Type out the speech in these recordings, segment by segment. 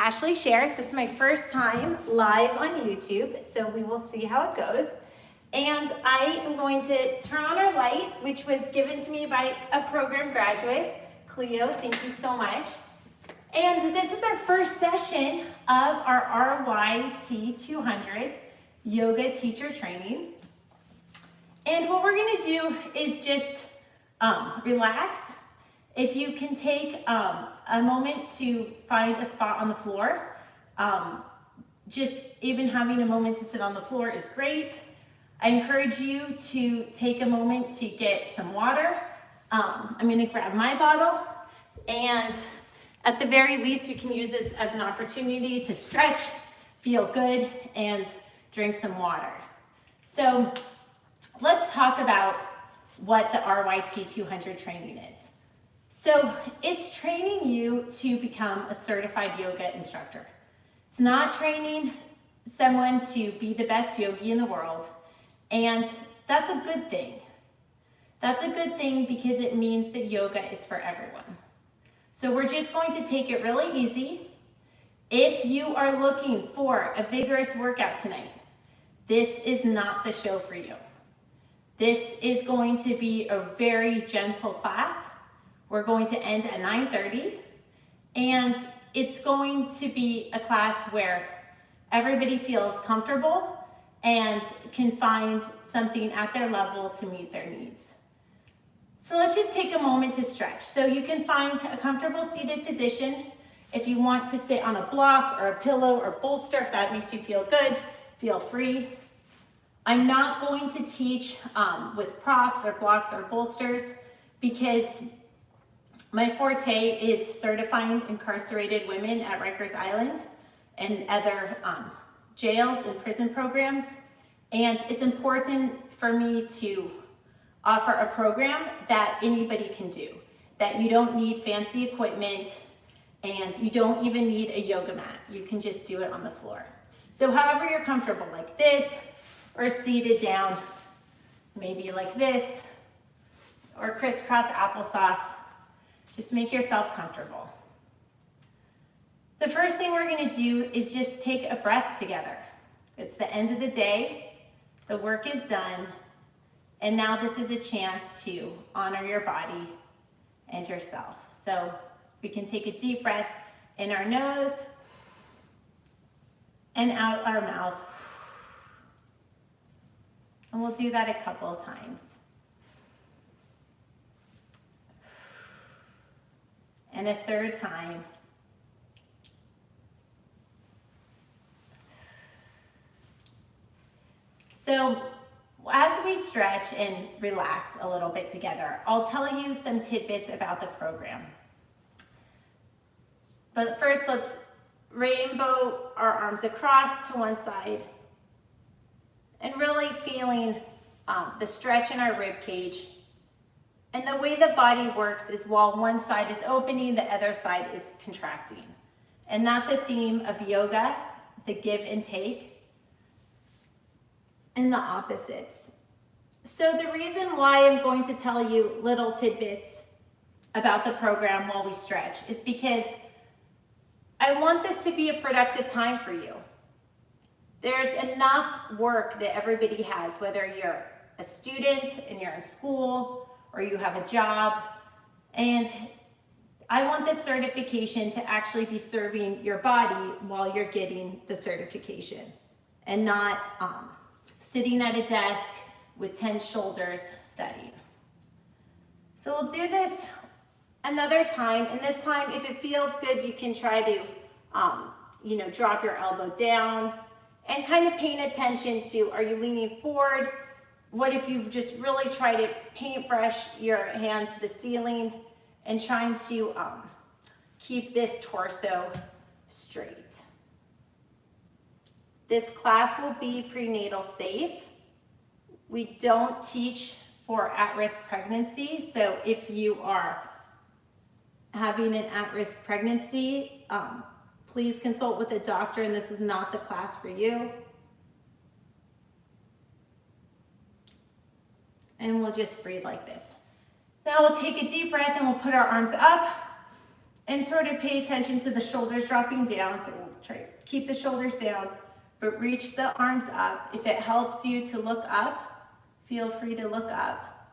Ashley Share. This is my first time live on YouTube, so we will see how it goes. And I am going to turn on our light, which was given to me by a program graduate, Cleo. Thank you so much. And this is our first session of our RYT 200 yoga teacher training. And what we're going to do is just relax. If you can take a moment to find a spot on the floor, just even having a moment to sit on the floor is great. I encourage you to take a moment to get some water. I'm going to grab my bottle, and at the very least, we can use this as an opportunity to stretch, feel good, and drink some water. So let's talk about what the RYT 200 training is. So it's training you to become a certified yoga instructor. It's not training someone to be the best yogi in the world, and that's a good thing. That's a good thing because it means that yoga is for everyone. So we're just going to take it really easy. If you are looking for a vigorous workout tonight, this is not the show for you. This is going to be a very gentle class. We're going to end at 9:30, and it's going to be a class where everybody feels comfortable and can find something at their level to meet their needs. So let's just take a moment to stretch. So you can find a comfortable seated position. If you want to sit on a block or a pillow or bolster, if that makes you feel good, feel free. I'm not going to teach with props or blocks or bolsters because my forte is certifying incarcerated women at Rikers Island and other jails and prison programs. And it's important for me to offer a program that anybody can do, that you don't need fancy equipment and you don't even need a yoga mat. You can just do it on the floor. So however you're comfortable, like this, or seated down, maybe like this, or crisscross applesauce. Just make yourself comfortable. The first thing we're going to do is just take a breath together. It's the end of the day, the work is done, and now this is a chance to honor your body and yourself. So we can take a deep breath in our nose and out our mouth. And we'll do that a couple of times. And a third time. So as we stretch and relax a little bit together, I'll tell you some tidbits about the program. But first, let's rainbow our arms across to one side and really feeling the stretch in our rib cage. And the way the body works is while one side is opening, the other side is contracting. And that's a theme of yoga, the give and take, and the opposites. So the reason why I'm going to tell you little tidbits about the program while we stretch is because I want this to be a productive time for you. There's enough work that everybody has, whether you're a student and you're in school, or you have a job, and I want this certification to actually be serving your body while you're getting the certification and not sitting at a desk with tense shoulders studying. So we'll do this another time, and this time if it feels good, you can try to drop your elbow down and kind of paying attention to, are you leaning forward? What if you just really try to paintbrush your hand to the ceiling and trying to keep this torso straight. This class will be prenatal safe. We don't teach for at-risk pregnancy, so if you are having an at-risk pregnancy, please consult with a doctor, and this is not the class for you. And we'll just breathe like this. Now we'll take a deep breath and we'll put our arms up And sort of pay attention to the shoulders dropping down. So we'll try to keep the shoulders down, but reach the arms up. If it helps you to look up, feel free to look up.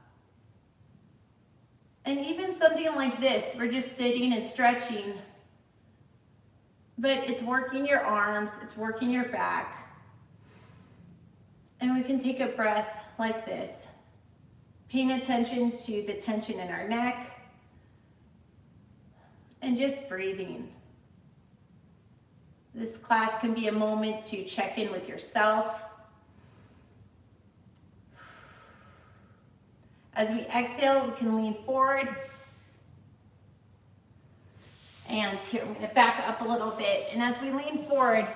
And even something like this, we're just sitting and stretching, but it's working your arms, it's working your back. And we can take a breath like this, paying attention to the tension in our neck, and just breathing. This class can be a moment to check in with yourself. As we exhale, we can lean forward. And here, I'm gonna back up a little bit. And as we lean forward,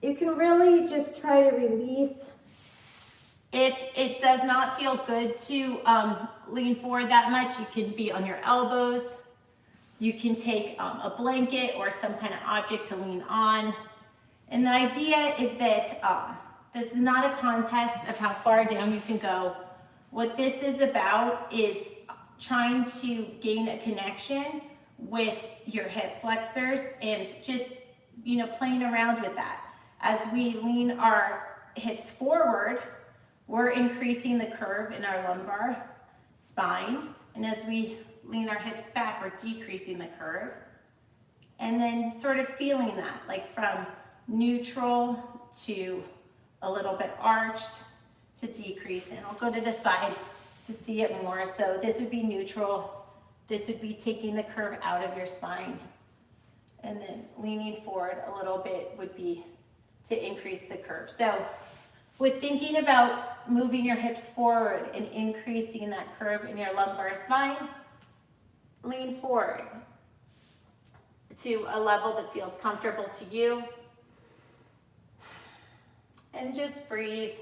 you can really just try to release. If it does not feel good to lean forward that much, you can be on your elbows. You can take a blanket or some kind of object to lean on. And the idea is that this is not a contest of how far down you can go. What this is about is trying to gain a connection with your hip flexors and just, playing around with that. As we lean our hips forward, we're increasing the curve in our lumbar spine. And as we lean our hips back, we're decreasing the curve. And then sort of feeling that, like from neutral to a little bit arched to decrease. And I'll go to the side to see it more. So this would be neutral. This would be taking the curve out of your spine. And then leaning forward a little bit would be to increase the curve. So with thinking about moving your hips forward and increasing that curve in your lumbar spine, lean forward to a level that feels comfortable to you. And just breathe,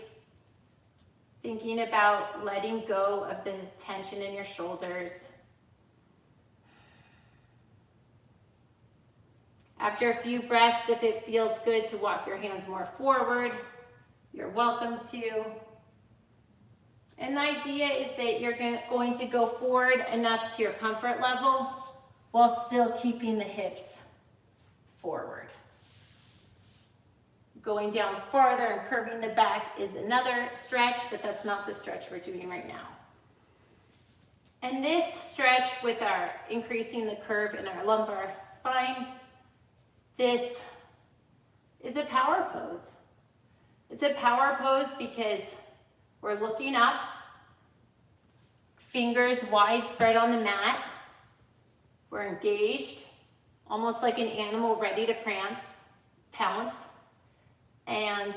thinking about letting go of the tension in your shoulders. After a few breaths, if it feels good to walk your hands more forward, you're welcome to. And the idea is that you're going to go forward enough to your comfort level while still keeping the hips forward. Going down farther and curving the back is another stretch, but that's not the stretch we're doing right now. And this stretch with our increasing the curve in our lumbar spine, this is a power pose. It's a power pose because we're looking up, fingers wide spread on the mat. We're engaged, almost like an animal ready to pounce, and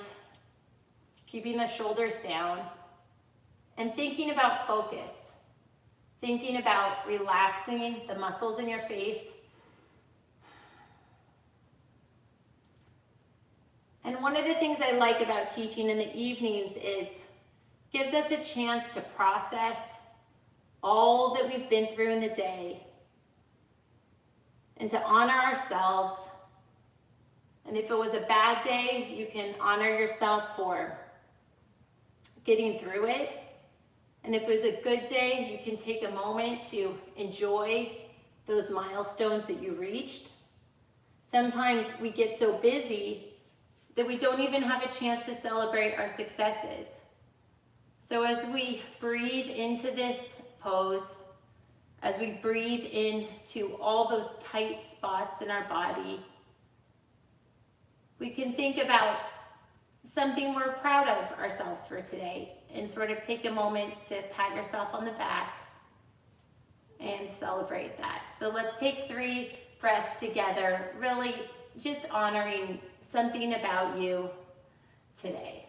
keeping the shoulders down, and thinking about focus, thinking about relaxing the muscles in your face. And one of the things I like about teaching in the evenings is gives us a chance to process all that we've been through in the day and to honor ourselves. And if it was a bad day, you can honor yourself for getting through it. And if it was a good day, you can take a moment to enjoy those milestones that you reached. Sometimes we get so busy that we don't even have a chance to celebrate our successes. So as we breathe into this pose, as we breathe into all those tight spots in our body, we can think about something we're proud of ourselves for today and sort of take a moment to pat yourself on the back and celebrate that. So let's take 3 breaths together, really just honoring something about you today.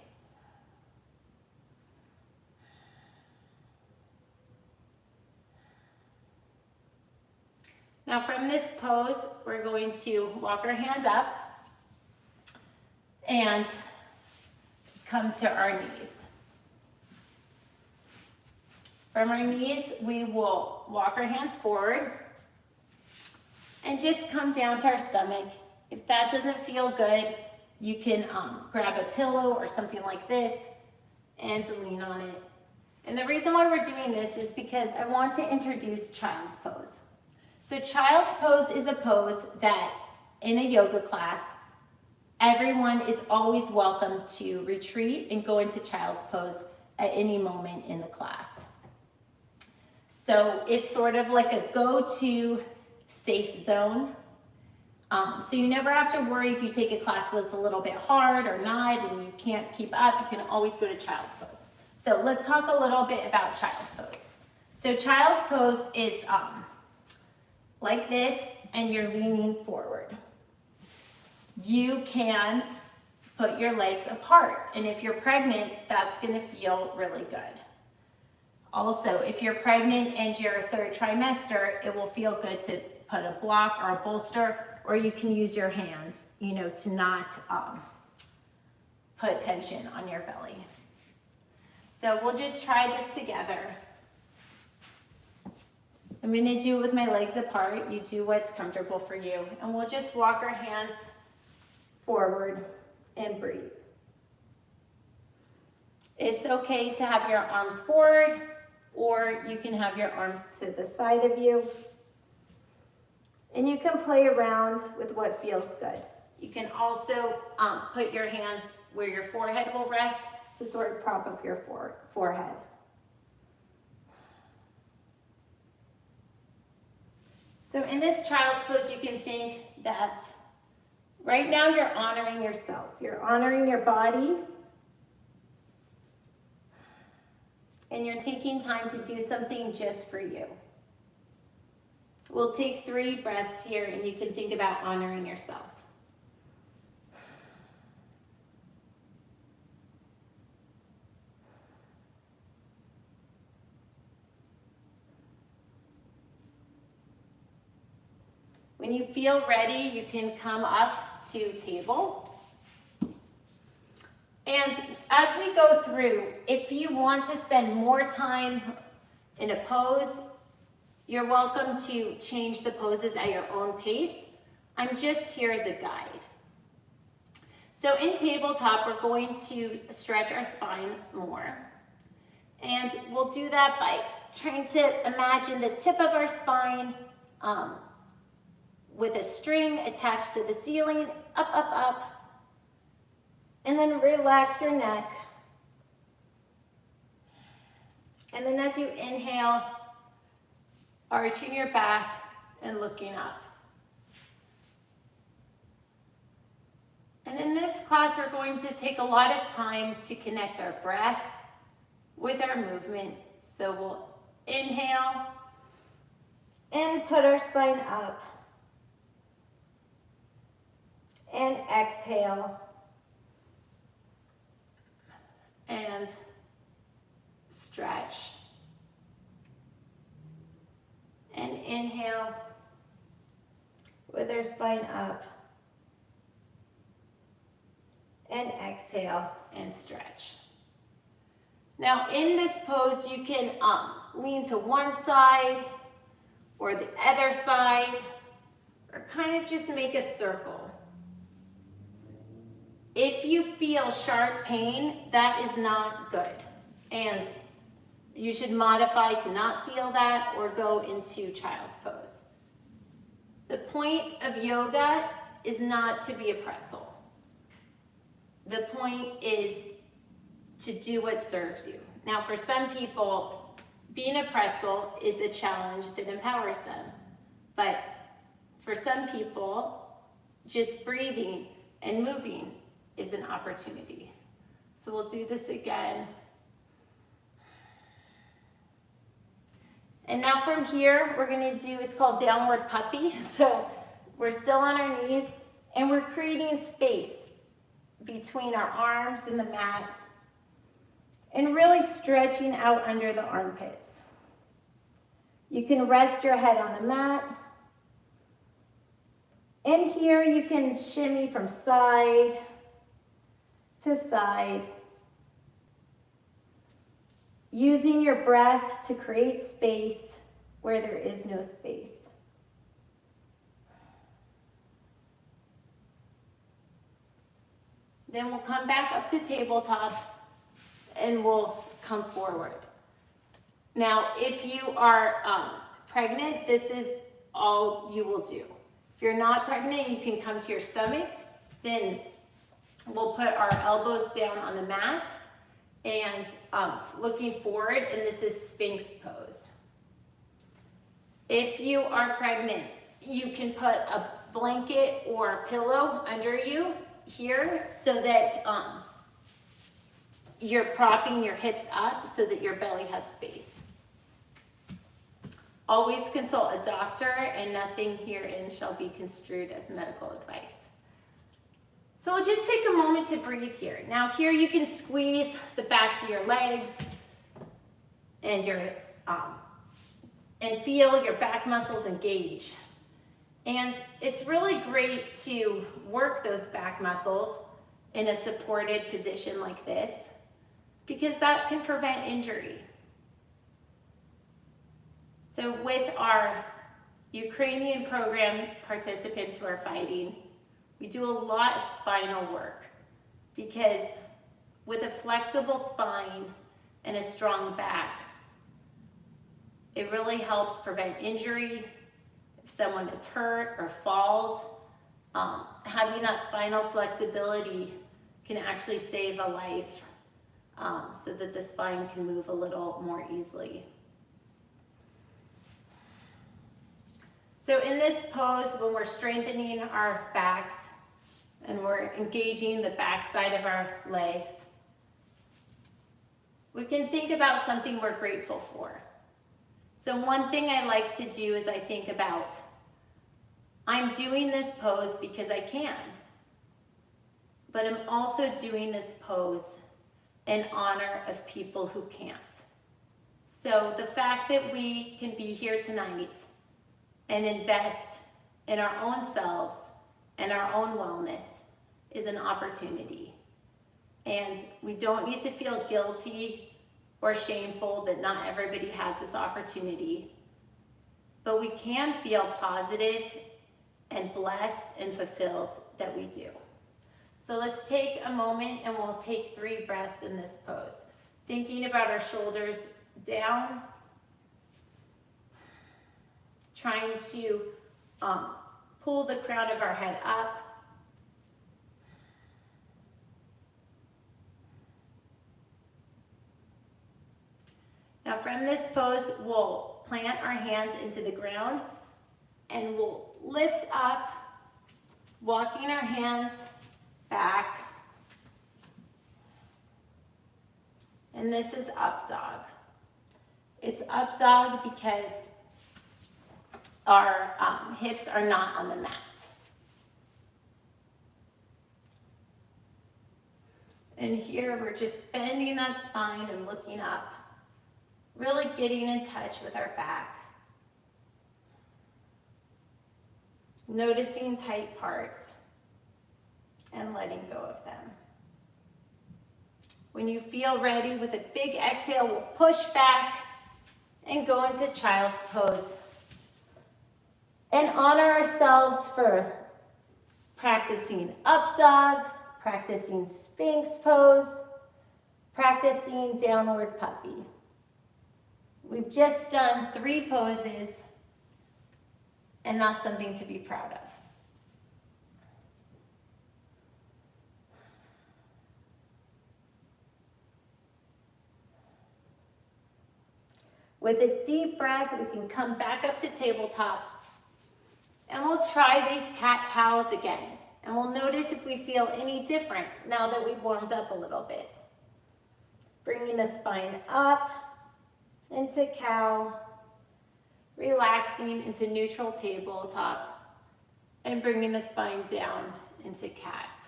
Now from this pose, we're going to walk our hands up and come to our knees. From our knees, we will walk our hands forward and just come down to our stomach. If that doesn't feel good, you can grab a pillow or something like this and lean on it. And the reason why we're doing this is because I want to introduce child's pose. So child's pose is a pose that in a yoga class, everyone is always welcome to retreat and go into child's pose at any moment in the class. So it's sort of like a go-to safe zone. So you never have to worry if you take a class that's a little bit hard or not and you can't keep up, you can always go to child's pose. So let's talk a little bit about child's pose. So child's pose is like this, and you're leaning forward. You can put your legs apart, and if you're pregnant, that's gonna feel really good. Also, if you're pregnant and your third trimester, it will feel good to put a block or a bolster, or you can use your hands, to not put tension on your belly. So we'll just try this together. I'm gonna do it with my legs apart. You do what's comfortable for you. And we'll just walk our hands forward and breathe. It's okay to have your arms forward, or you can have your arms to the side of you. And you can play around with what feels good. You can also put your hands where your forehead will rest to sort of prop up your forehead. So in this child's pose, you can think that right now you're honoring yourself. You're honoring your body. And you're taking time to do something just for you. We'll take 3 breaths here, and you can think about honoring yourself. When you feel ready, you can come up to table. And as we go through, if you want to spend more time in a pose, you're welcome to change the poses at your own pace. I'm just here as a guide. So in tabletop, we're going to stretch our spine more. And we'll do that by trying to imagine the tip of our spine with a string attached to the ceiling, up, up, up. And then relax your neck. And then as you inhale, arching your back and looking up. And in this class, we're going to take a lot of time to connect our breath with our movement. So we'll inhale and put our spine up. And exhale. And stretch. And inhale with our spine up. And exhale and stretch. Now in this pose, you can lean to one side or the other side, or kind of just make a circle. If you feel sharp pain, that is not good. And you should modify to not feel that or go into child's pose. The point of yoga is not to be a pretzel. The point is to do what serves you. Now, for some people, being a pretzel is a challenge that empowers them. But for some people, just breathing and moving is an opportunity. So we'll do this again. And now from here, we're gonna do, it's called downward puppy. So we're still on our knees and we're creating space between our arms and the mat and really stretching out under the armpits. You can rest your head on the mat. And here you can shimmy from side to side, using your breath to create space where there is no space. Then we'll come back up to tabletop and we'll come forward. Now, if you are pregnant, this is all you will do. If you're not pregnant, you can come to your stomach. Then we'll put our elbows down on the mat and looking forward, and this is Sphinx pose. If you are pregnant, you can put a blanket or a pillow under you here so that you're propping your hips up so that your belly has space. Always consult a doctor, and nothing herein shall be construed as medical advice. So we'll just take a moment to breathe here. Now here you can squeeze the backs of your legs and and feel your back muscles engage. And it's really great to work those back muscles in a supported position like this, because that can prevent injury. So with our Ukrainian program participants who are fighting, we do a lot of spinal work, because with a flexible spine and a strong back, it really helps prevent injury. If someone is hurt or falls, having that spinal flexibility can actually save a life, so that the spine can move a little more easily. So in this pose, when we're strengthening our backs and we're engaging the back side of our legs, we can think about something we're grateful for. So one thing I like to do is I think about, I'm doing this pose because I can, but I'm also doing this pose in honor of people who can't. So the fact that we can be here tonight and invest in our own selves and our own wellness is an opportunity. And we don't need to feel guilty or shameful that not everybody has this opportunity, but we can feel positive and blessed and fulfilled that we do. So let's take a moment and we'll take 3 breaths in this pose. Thinking about our shoulders down, trying to pull the crown of our head up. Now from this pose, we'll plant our hands into the ground and we'll lift up, walking our hands back. And this is up dog. It's up dog because our hips are not on the mat. And here we're just bending that spine and looking up, really getting in touch with our back. Noticing tight parts and letting go of them. When you feel ready, with a big exhale, we'll push back and go into child's pose. And honor ourselves for practicing up dog, practicing Sphinx pose, practicing downward puppy. We've just done 3 poses, and that's something to be proud of. With a deep breath, we can come back up to tabletop, and we'll try these cat-cows again. And we'll notice if we feel any different now that we've warmed up a little bit. Bringing the spine up into cow, relaxing into neutral tabletop, and bringing the spine down into cat.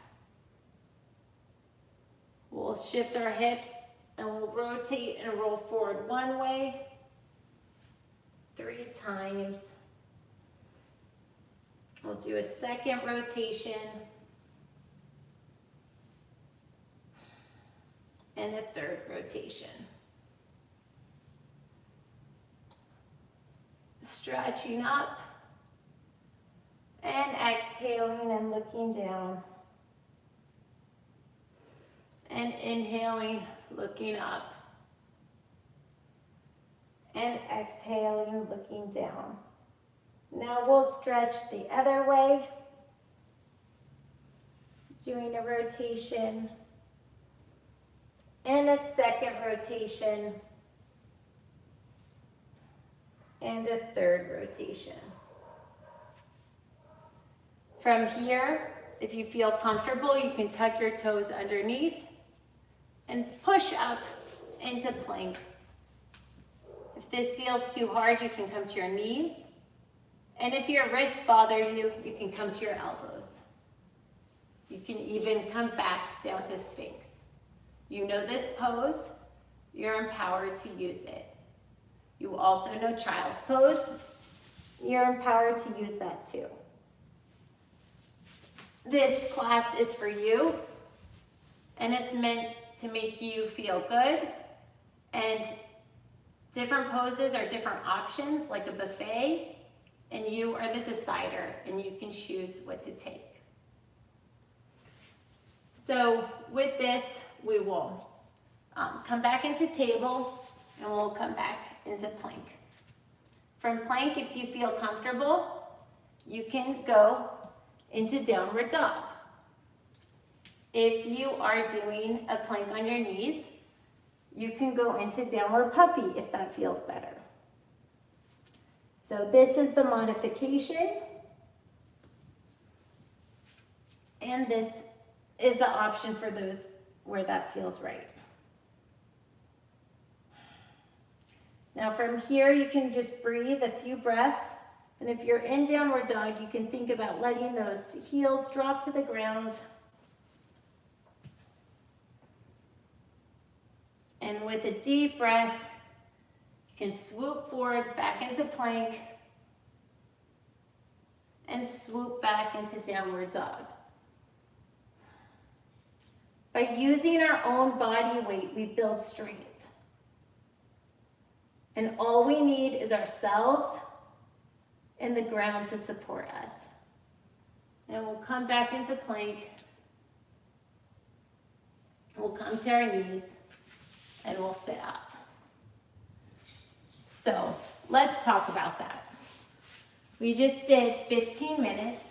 We'll shift our hips and we'll rotate and roll forward 1 way, 3 times. We'll do a second rotation and a 3rd rotation. Stretching up and exhaling and looking down. And inhaling, looking up. And exhaling, looking down. Now we'll stretch the other way, doing a rotation and a second rotation and a third rotation. From here, if you feel comfortable, you can tuck your toes underneath and push up into plank. If this feels too hard, you can come to your knees. And if your wrists bother you, you can come to your elbows. You can even come back down to Sphinx. You know this pose, you're empowered to use it. You also know Child's Pose, you're empowered to use that too. This class is for you, and it's meant to make you feel good, and different poses are different options, like a buffet, and you are the decider, and you can choose what to take. So with this, we will come back into table, and we'll come back into plank. From plank, if you feel comfortable, you can go into downward dog. If you are doing a plank on your knees, you can go into downward puppy if that feels better. So this is the modification, and this is the option for those where that feels right. Now from here, you can just breathe a few breaths, and if you're in downward dog, you can think about letting those heels drop to the ground. And with a deep breath, you can swoop forward back into plank and swoop back into downward dog. By using our own body weight, we build strength. And all we need is ourselves and the ground to support us. And we'll come back into plank. We'll come to our knees and we'll sit up. So let's talk about that. We just did 15 minutes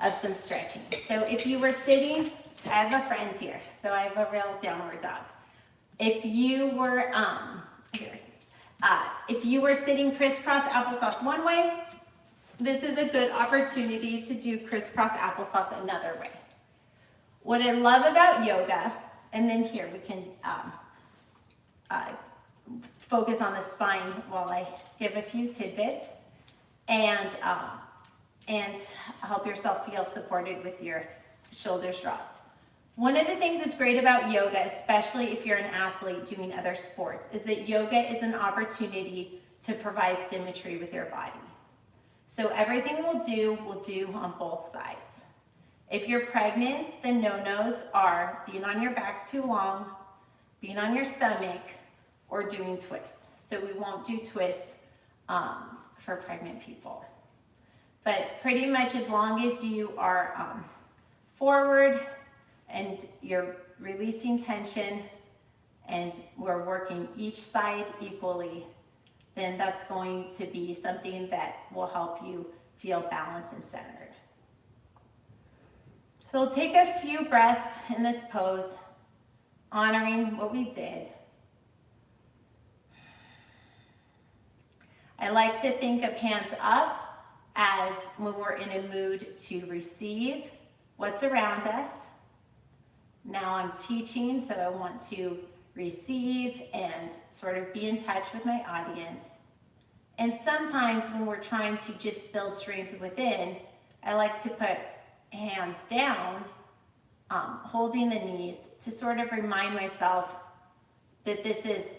of some stretching. So if you were sitting, I have a friend here, so I have a real downward dog. If you were, if you were sitting crisscross applesauce one way, this is a good opportunity to do crisscross applesauce another way. What I love about yoga, and then here we can focus on the spine while I give a few tidbits, and help yourself feel supported with your shoulders dropped. One of the things that's great about yoga, especially if you're an athlete doing other sports, is that yoga is an opportunity to provide symmetry with your body. So everything we'll do on both sides. If you're pregnant, the no-nos are being on your back too long, being on your stomach, or doing twists. So we won't do twists for pregnant people. But pretty much as long as you are forward and you're releasing tension and we're working each side equally, then that's going to be something that will help you feel balanced and centered. So we'll take a few breaths in this pose, honoring what we did. I like to think of hands up as when we're in a mood to receive what's around us. Now I'm teaching, so I want to receive and sort of be in touch with my audience. And sometimes when we're trying to just build strength within, I like to put hands down, holding the knees to sort of remind myself that this is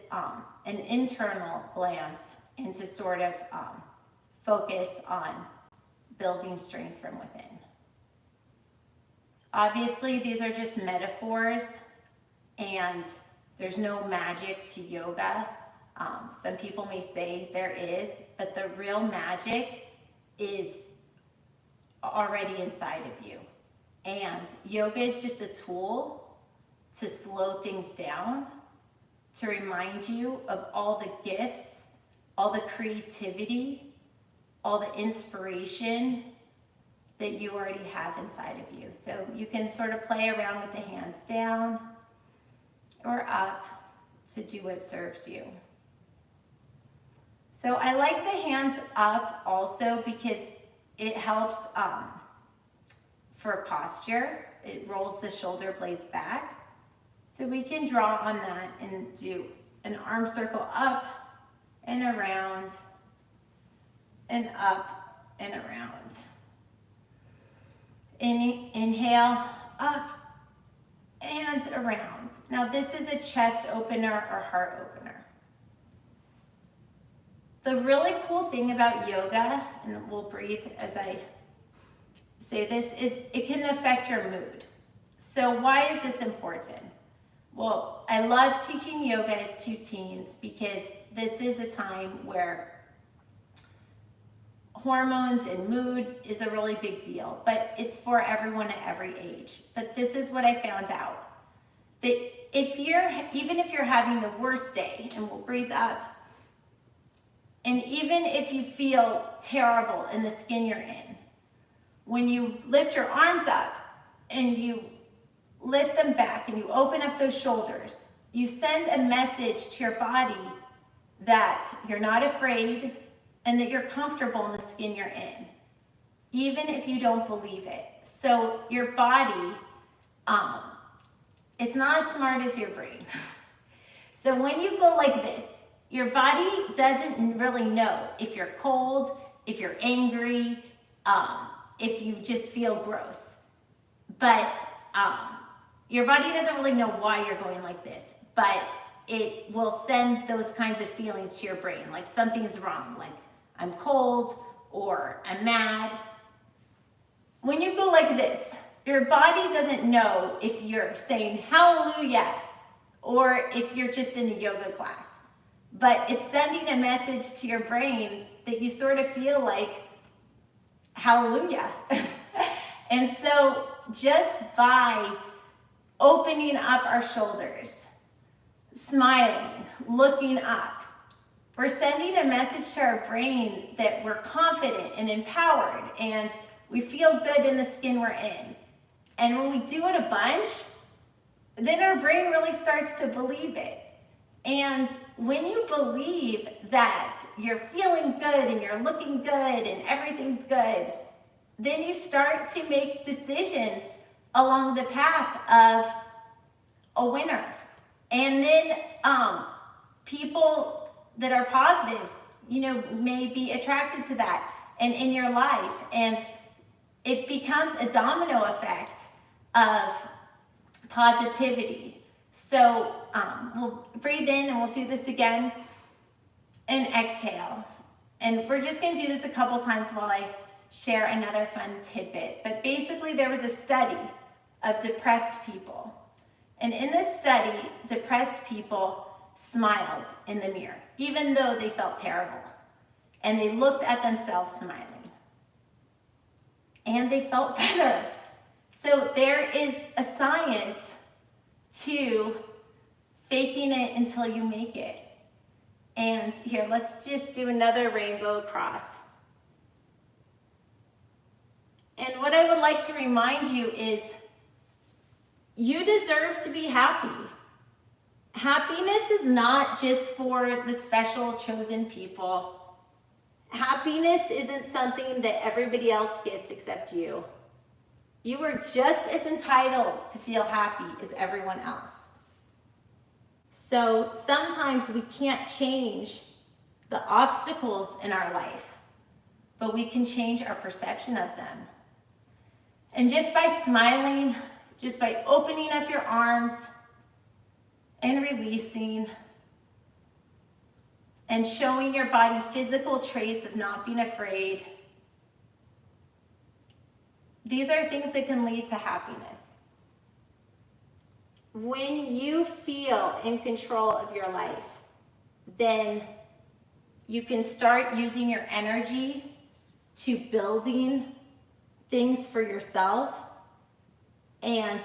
an internal glance and to sort of focus on building strength from within. Obviously, these are just metaphors, and there's no magic to yoga. Some people may say there is, but the real magic is already inside of you. And yoga is just a tool to slow things down, to remind you of all the gifts, all the creativity, all the inspiration that you already have inside of you. So you can sort of play around with the hands down or up to do what serves you. So I like the hands up also because it helps for posture. It rolls the shoulder blades back. So we can draw on that and do an arm circle up and around and up and around. Inhale, up and around. Now this is a chest opener or heart opener. The really cool thing about yoga, and we'll breathe as I say this, is it can affect your mood. So why is this important? Well, I love teaching yoga to teens because this is a time where hormones and mood is a really big deal, but it's for everyone at every age. But this is what I found out, that even if you're having the worst day, and we'll breathe up, and even if you feel terrible in the skin you're in, when you lift your arms up and you lift them back and you open up those shoulders, you send a message to your body that you're not afraid and that you're comfortable in the skin you're in, even if you don't believe it. So your body, it's not as smart as your brain. So when you go like this, your body doesn't really know if you're cold, if you're angry, if you just feel gross. But your body doesn't really know why you're going like this, but it will send those kinds of feelings to your brain, like something's wrong, like I'm cold or I'm mad. When you go like this, your body doesn't know if you're saying hallelujah or if you're just in a yoga class, but it's sending a message to your brain that you sort of feel like hallelujah. And so just by opening up our shoulders, smiling, looking up, we're sending a message to our brain that we're confident and empowered and we feel good in the skin we're in. And when we do it a bunch, then our brain really starts to believe it. And when you believe that you're feeling good and you're looking good and everything's good, then you start to make decisions along the path of a winner. And then people that are positive, may be attracted to that and in your life. And it becomes a domino effect of positivity. So we'll breathe in and we'll do this again and exhale. And we're just going to do this a couple times while I share another fun tidbit. But basically there was a study of depressed people. And in this study, depressed people smiled in the mirror, even though they felt terrible. And they looked at themselves smiling. And they felt better. So there is a science to faking it until you make it. And here, let's just do another rainbow cross. And what I would like to remind you is you deserve to be happy. Happiness is not just for the special chosen people. Happiness isn't something that everybody else gets except you. You are just as entitled to feel happy as everyone else. So sometimes we can't change the obstacles in our life, but we can change our perception of them. And just by smiling, just by opening up your arms and releasing and showing your body physical traits of not being afraid, these are things that can lead to happiness. When you feel in control of your life, then you can start using your energy to building things for yourself, and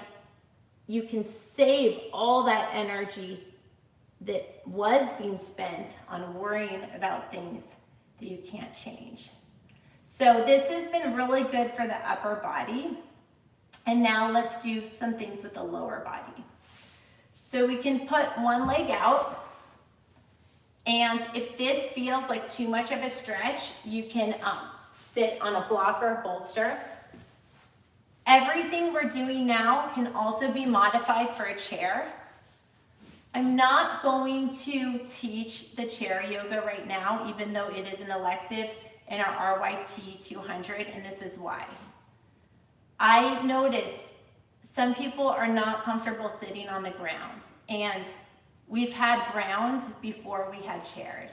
you can save all that energy that was being spent on worrying about things that you can't change. So this has been really good for the upper body. And now let's do some things with the lower body. So we can put one leg out, and if this feels like too much of a stretch, you can sit on a block or a bolster. Everything we're doing now can also be modified for a chair. I'm not going to teach the chair yoga right now, even though it is an elective in our RYT 200, and this is why. I noticed some people are not comfortable sitting on the ground, and we've had ground before we had chairs.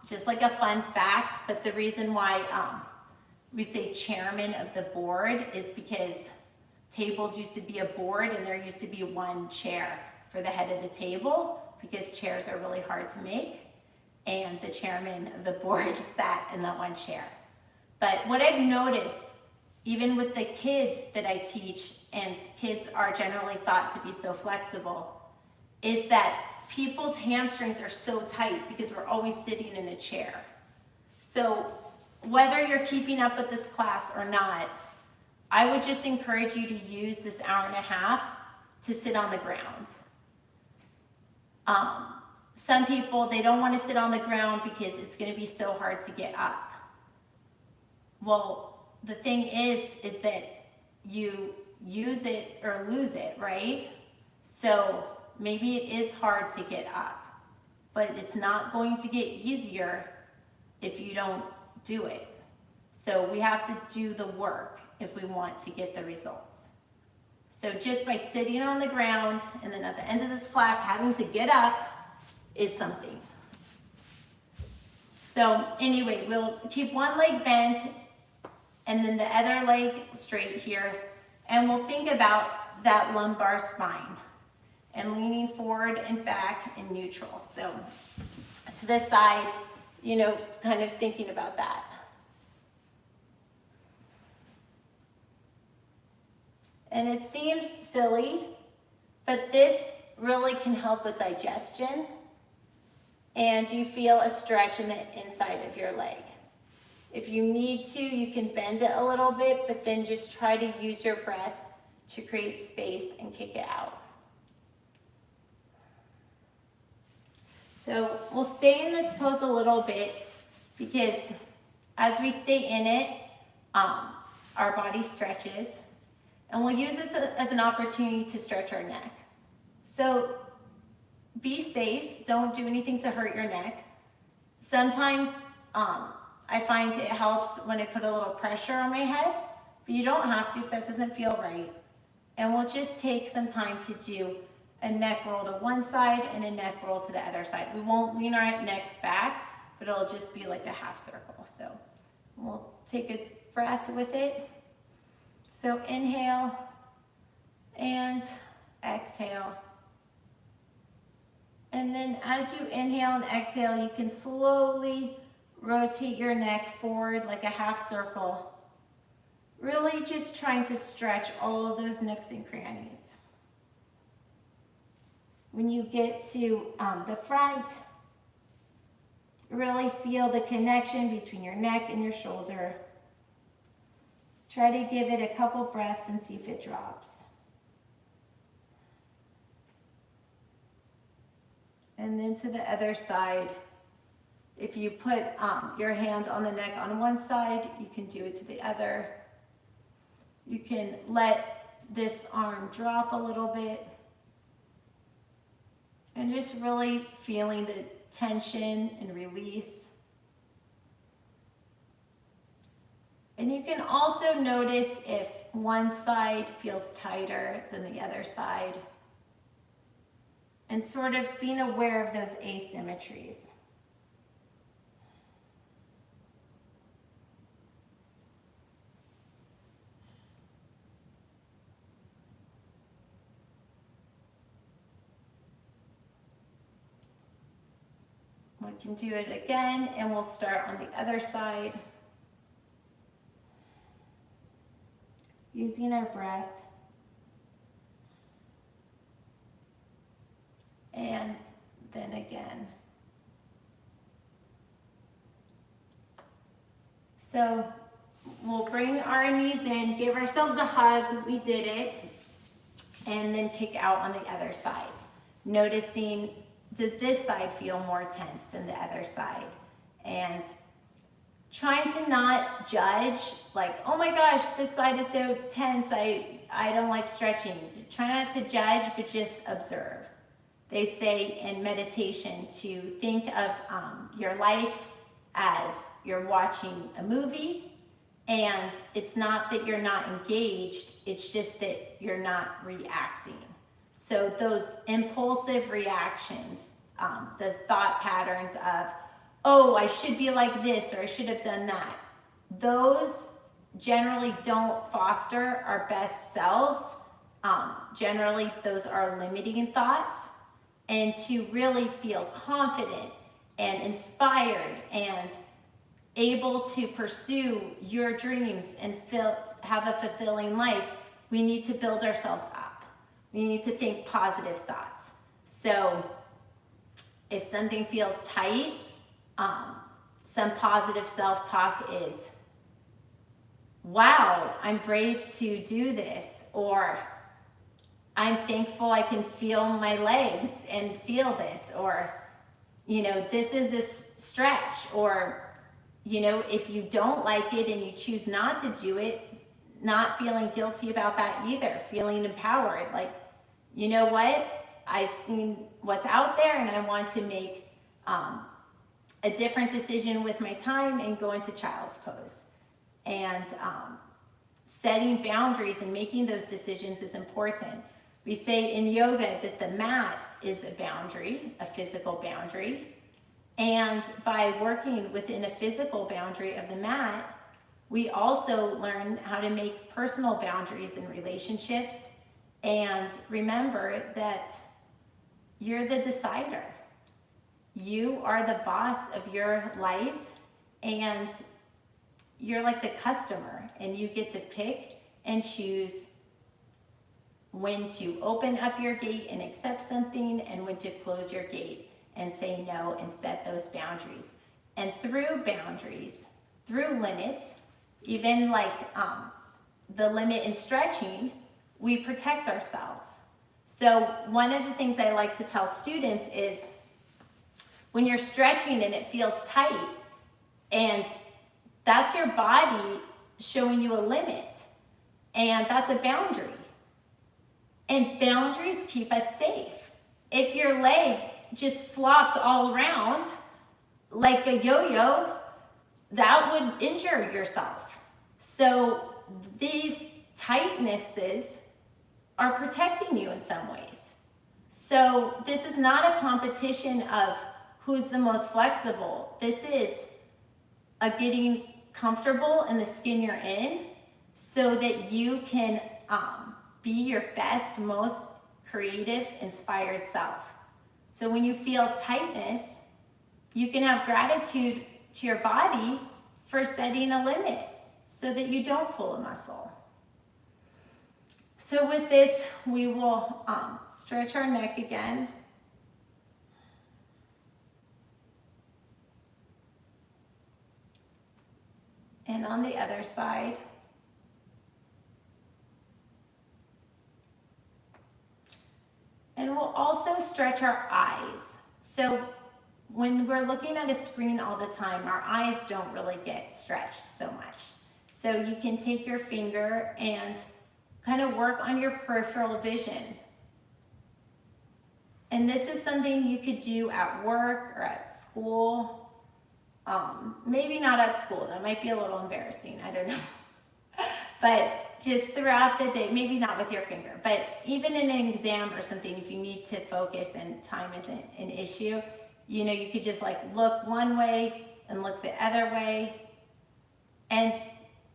Just like a fun fact, but the reason why we say chairman of the board is because tables used to be a board and there used to be one chair for the head of the table because chairs are really hard to make, and the chairman of the board sat in that one chair. But what I've noticed, even with the kids that I teach, and kids are generally thought to be so flexible, is that people's hamstrings are so tight because we're always sitting in a chair. So whether you're keeping up with this class or not, I would just encourage you to use this hour and a half to sit on the ground. Some people, they don't want to sit on the ground because it's going to be so hard to get up. Well, the thing is that you use it or lose it, right? So maybe it is hard to get up, but it's not going to get easier if you don't do it. So we have to do the work if we want to get the results. So just by sitting on the ground and then at the end of this class having to get up is something. So anyway, we'll keep one leg bent and then the other leg straight here, and we'll think about that lumbar spine and leaning forward and back in neutral. So to this side, you know, kind of thinking about that. And it seems silly, but this really can help with digestion, and you feel a stretch in the inside of your leg. If you need to, you can bend it a little bit, but then just try to use your breath to create space and kick it out. So we'll stay in this pose a little bit because as we stay in it, our body stretches, and we'll use this as an opportunity to stretch our neck. So be safe, don't do anything to hurt your neck. Sometimes I find it helps when I put a little pressure on my head, but you don't have to if that doesn't feel right. And we'll just take some time to do a neck roll to one side and a neck roll to the other side. We won't lean our neck back, but it'll just be like a half circle. So we'll take a breath with it. So inhale and exhale. And then as you inhale and exhale, you can slowly rotate your neck forward like a half circle. Really just trying to stretch all those nooks and crannies. When you get to the front, really feel the connection between your neck and your shoulder. Try to give it a couple breaths and see if it drops. And then to the other side. If you put your hand on the neck on one side, you can do it to the other. You can let this arm drop a little bit. And just really feeling the tension and release. And you can also notice if one side feels tighter than the other side. And sort of being aware of those asymmetries. We can do it again, and we'll start on the other side. Using our breath. And then again. So we'll bring our knees in, give ourselves a hug, we did it, and then kick out on the other side. Noticing, does this side feel more tense than the other side? And trying to not judge, like, oh my gosh, this side is so tense, I don't like stretching. Try not to judge, but just observe. They say in meditation to think of your life as you're watching a movie, and it's not that you're not engaged, it's just that you're not reacting. So those impulsive reactions, the thought patterns of, oh, I should be like this, or I should have done that, those generally don't foster our best selves. Generally, those are limiting thoughts. And to really feel confident and inspired and able to pursue your dreams and have a fulfilling life, we need to build ourselves up. We need to think positive thoughts. So if something feels tight, some positive self-talk is, wow, I'm brave to do this, or I'm thankful I can feel my legs and feel this, or, this is a stretch, or, if you don't like it and you choose not to do it, not feeling guilty about that either, feeling empowered, like, you know what, I've seen what's out there and I want to make a different decision with my time and go into child's pose. And setting boundaries and making those decisions is important. We say in yoga that the mat is a boundary, a physical boundary. And by working within a physical boundary of the mat, we also learn how to make personal boundaries in relationships. And remember that you're the decider. You are the boss of your life, and you're like the customer, and you get to pick and choose when to open up your gate and accept something, and when to close your gate and say no and set those boundaries. And through boundaries, through limits, even like the limit in stretching, we protect ourselves. So one of the things I like to tell students is when you're stretching and it feels tight, and that's your body showing you a limit, and that's a boundary. And boundaries keep us safe. If your leg just flopped all around like a yo-yo, that would injure yourself. So these tightnesses are protecting you in some ways. So this is not a competition of who's the most flexible. This is a getting comfortable in the skin you're in so that you can be your best, most creative, inspired self. So when you feel tightness, you can have gratitude to your body for setting a limit so that you don't pull a muscle. So with this, we will stretch our neck again. And on the other side. And we'll also stretch our eyes. So when we're looking at a screen all the time, our eyes don't really get stretched so much. So you can take your finger and kind of work on your peripheral vision. And this is something you could do at work or at school. Maybe not at school, that might be a little embarrassing, I don't know. But just throughout the day, maybe not with your finger, but even in an exam or something, if you need to focus and time isn't an issue, you could just like look one way and look the other way. And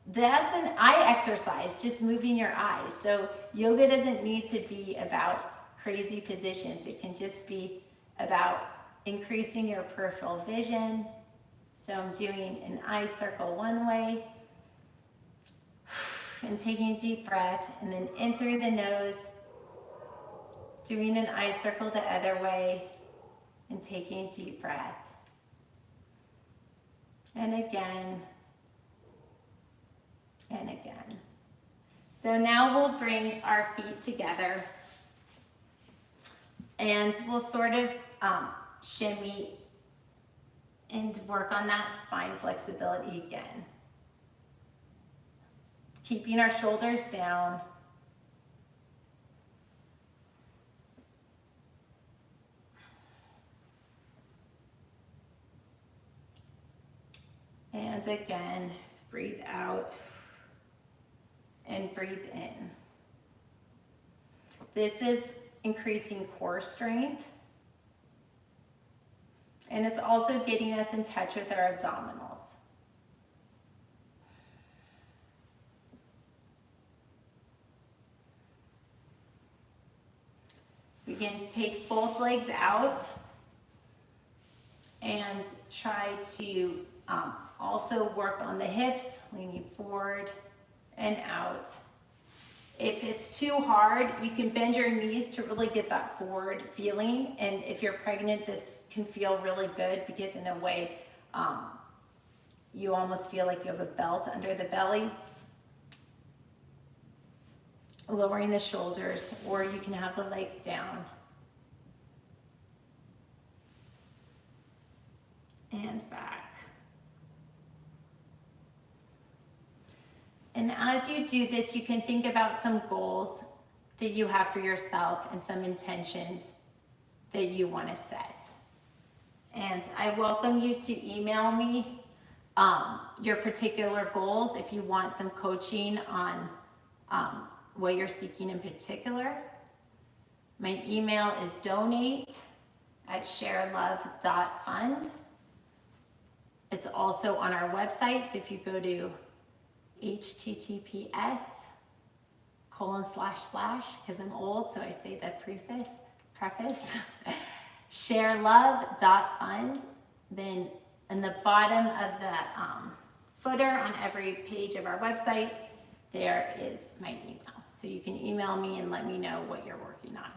that's an eye exercise, just moving your eyes. So yoga doesn't need to be about crazy positions. It can just be about increasing your peripheral vision. So I'm doing an eye circle one way, and taking a deep breath, and then in through the nose, doing an eye circle the other way, and taking a deep breath. And again, and again. So now we'll bring our feet together and we'll sort of shimmy and work on that spine flexibility again. Keeping our shoulders down. And again, breathe out and breathe in. This is increasing core strength. And it's also getting us in touch with our abdominals. We can take both legs out and try to also work on the hips, leaning forward and out. If it's too hard, you can bend your knees to really get that forward feeling. And if you're pregnant, this can feel really good because in a way, you almost feel like you have a belt under the belly. Lowering the shoulders, or you can have the legs down. And back. And as you do this, you can think about some goals that you have for yourself and some intentions that you want to set. And I welcome you to email me your particular goals if you want some coaching on what you're seeking in particular. My email is donate@ShareLove.Fund. It's also on our website, so if you go to https:// because I'm old, so I say the preface, ShareLove.Fund. Then in the bottom of the footer on every page of our website, there is my email. So you can email me and let me know what you're working on.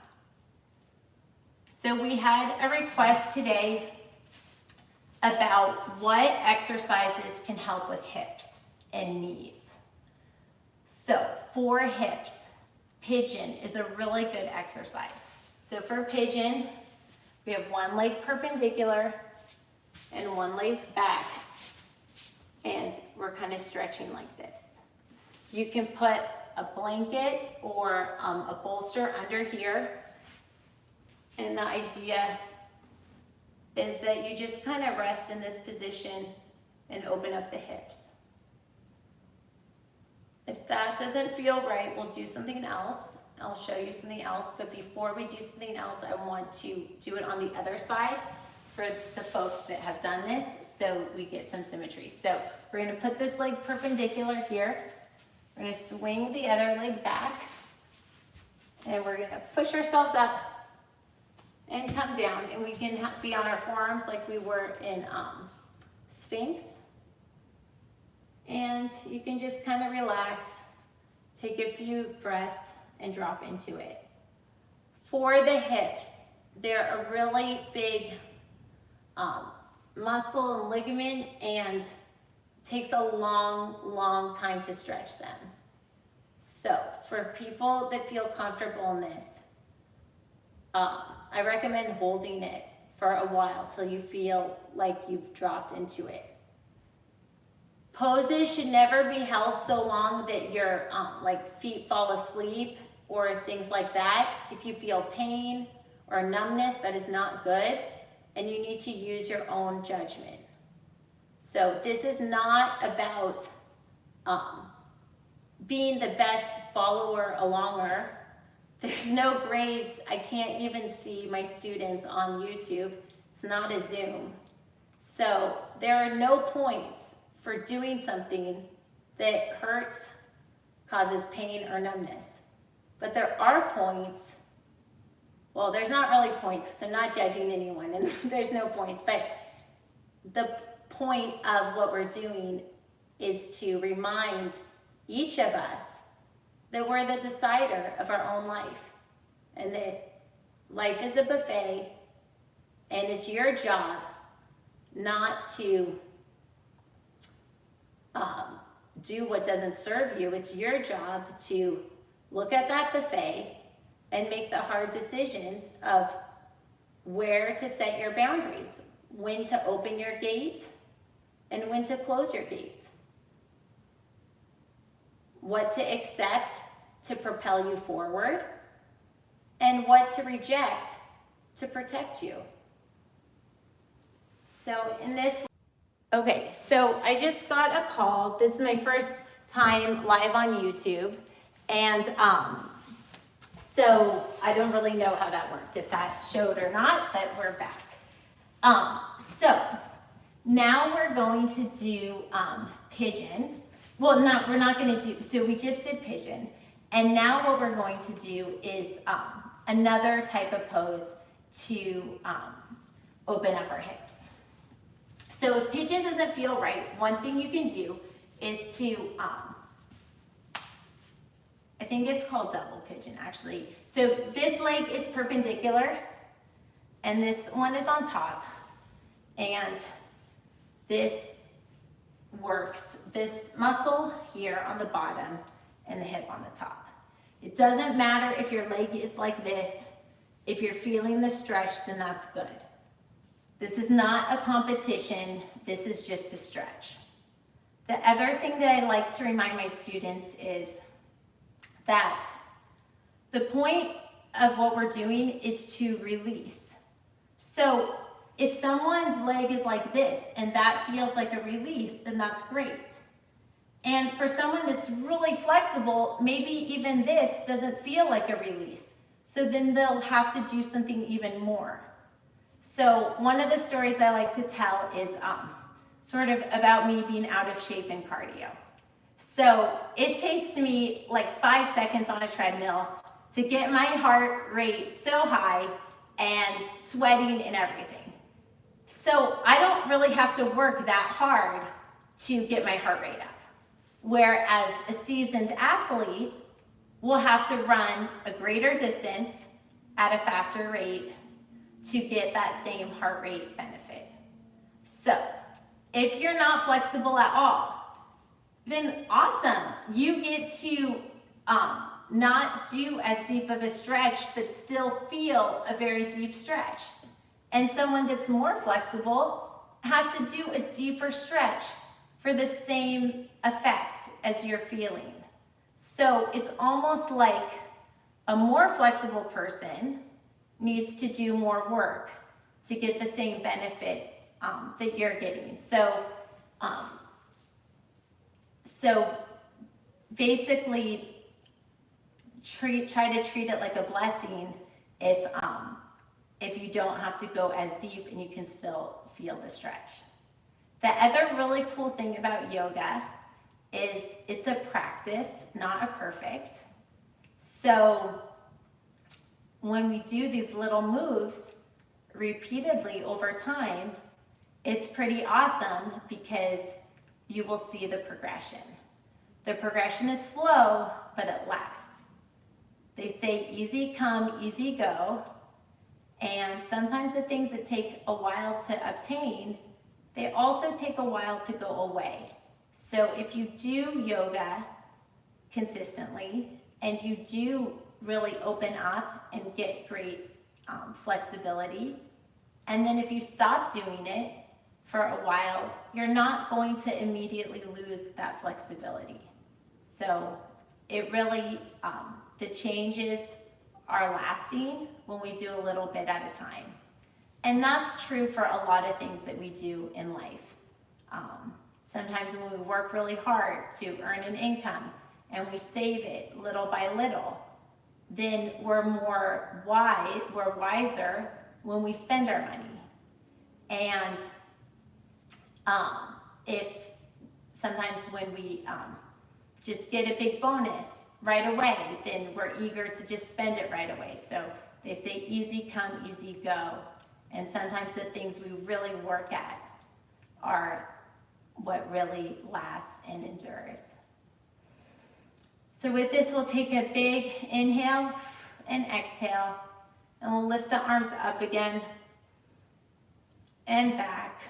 So we had a request today about what exercises can help with hips and knees. So for hips, pigeon is a really good exercise. So for pigeon, we have one leg perpendicular and one leg back, and we're kind of stretching like this. You can put a blanket or a bolster under here, and the idea is that you just kind of rest in this position and open up the hips. If that doesn't feel right, we'll do something else. I'll show you something else, but before we do something else, I want to do it on the other side for the folks that have done this so we get some symmetry. So we're gonna put this leg perpendicular here. We're gonna swing the other leg back, and we're gonna push ourselves up and come down, and we can be on our forearms like we were in Sphinx. And you can just kind of relax, take a few breaths, and drop into it. For the hips, they're a really big muscle and ligament, and takes a long time to stretch them. So for people that feel comfortable in this, I recommend holding it for a while till you feel like you've dropped into it. Poses should never be held so long that your like feet fall asleep or things like that. If you feel pain or numbness, that is not good, and you need to use your own judgment. So this is not about being the best follower alonger. There's no grades. I can't even see my students on YouTube. It's not a Zoom. So there are no points for doing something that hurts, causes pain or numbness. But there are points. Well, there's not really points, because I'm not judging anyone, and there's no points. But the point of what we're doing is to remind each of us that we're the decider of our own life, and that life is a buffet, and it's your job not to do what doesn't serve you. It's your job to look at that buffet and make the hard decisions of where to set your boundaries, when to open your gate and when to close your gate, what to accept to propel you forward, and what to reject to protect you. So in this, okay, so I just got a call. This is my first time live on YouTube, and so I don't really know how that worked, if that showed or not, but we're back. So now we're going to do pigeon. Well, no, we're not going to do, so we just did pigeon. And now what we're going to do is another type of pose to open up our hips. So if pigeon doesn't feel right, one thing you can do is to, I think it's called double pigeon actually. So this leg is perpendicular and this one is on top, and this works this muscle here on the bottom and the hip on the top. It doesn't matter if your leg is like this. If you're feeling the stretch, then that's good. This is not a competition. This is just a stretch. The other thing that I like to remind my students is that the point of what we're doing is to release. So if someone's leg is like this and that feels like a release, then that's great. And for someone that's really flexible, maybe even this doesn't feel like a release. So then they'll have to do something even more. So one of the stories I like to tell is sort of about me being out of shape in cardio. So it takes me like 5 seconds on a treadmill to get my heart rate so high and sweating and everything. So I don't really have to work that hard to get my heart rate up. Whereas a seasoned athlete will have to run a greater distance at a faster rate to get that same heart rate benefit. So if you're not flexible at all, then awesome. You get to not do as deep of a stretch, but still feel a very deep stretch. And someone that's more flexible has to do a deeper stretch for the same effect as you're feeling. So it's almost like a more flexible person needs to do more work to get the same benefit that you're getting. So basically, try to treat it like a blessing if you don't have to go as deep and you can still feel the stretch. The other really cool thing about yoga is it's a practice, not a perfect. So when we do these little moves repeatedly over time, it's pretty awesome because you will see the progression. The progression is slow, but it lasts. They say easy come, easy go. And sometimes the things that take a while to obtain, they also take a while to go away. So if you do yoga consistently and you do really open up and get great flexibility, and then if you stop doing it for a while, you're not going to immediately lose that flexibility. So it really, the changes are lasting when we do a little bit at a time. And that's true for a lot of things that we do in life. Sometimes when we work really hard to earn an income and we save it little by little, then we're wiser when we spend our money. And if sometimes when we just get a big bonus right away, then we're eager to just spend it right away. So they say easy come, easy go. And sometimes the things we really work at are what really lasts and endures. So with this, we'll take a big inhale and exhale, and we'll lift the arms up again and back,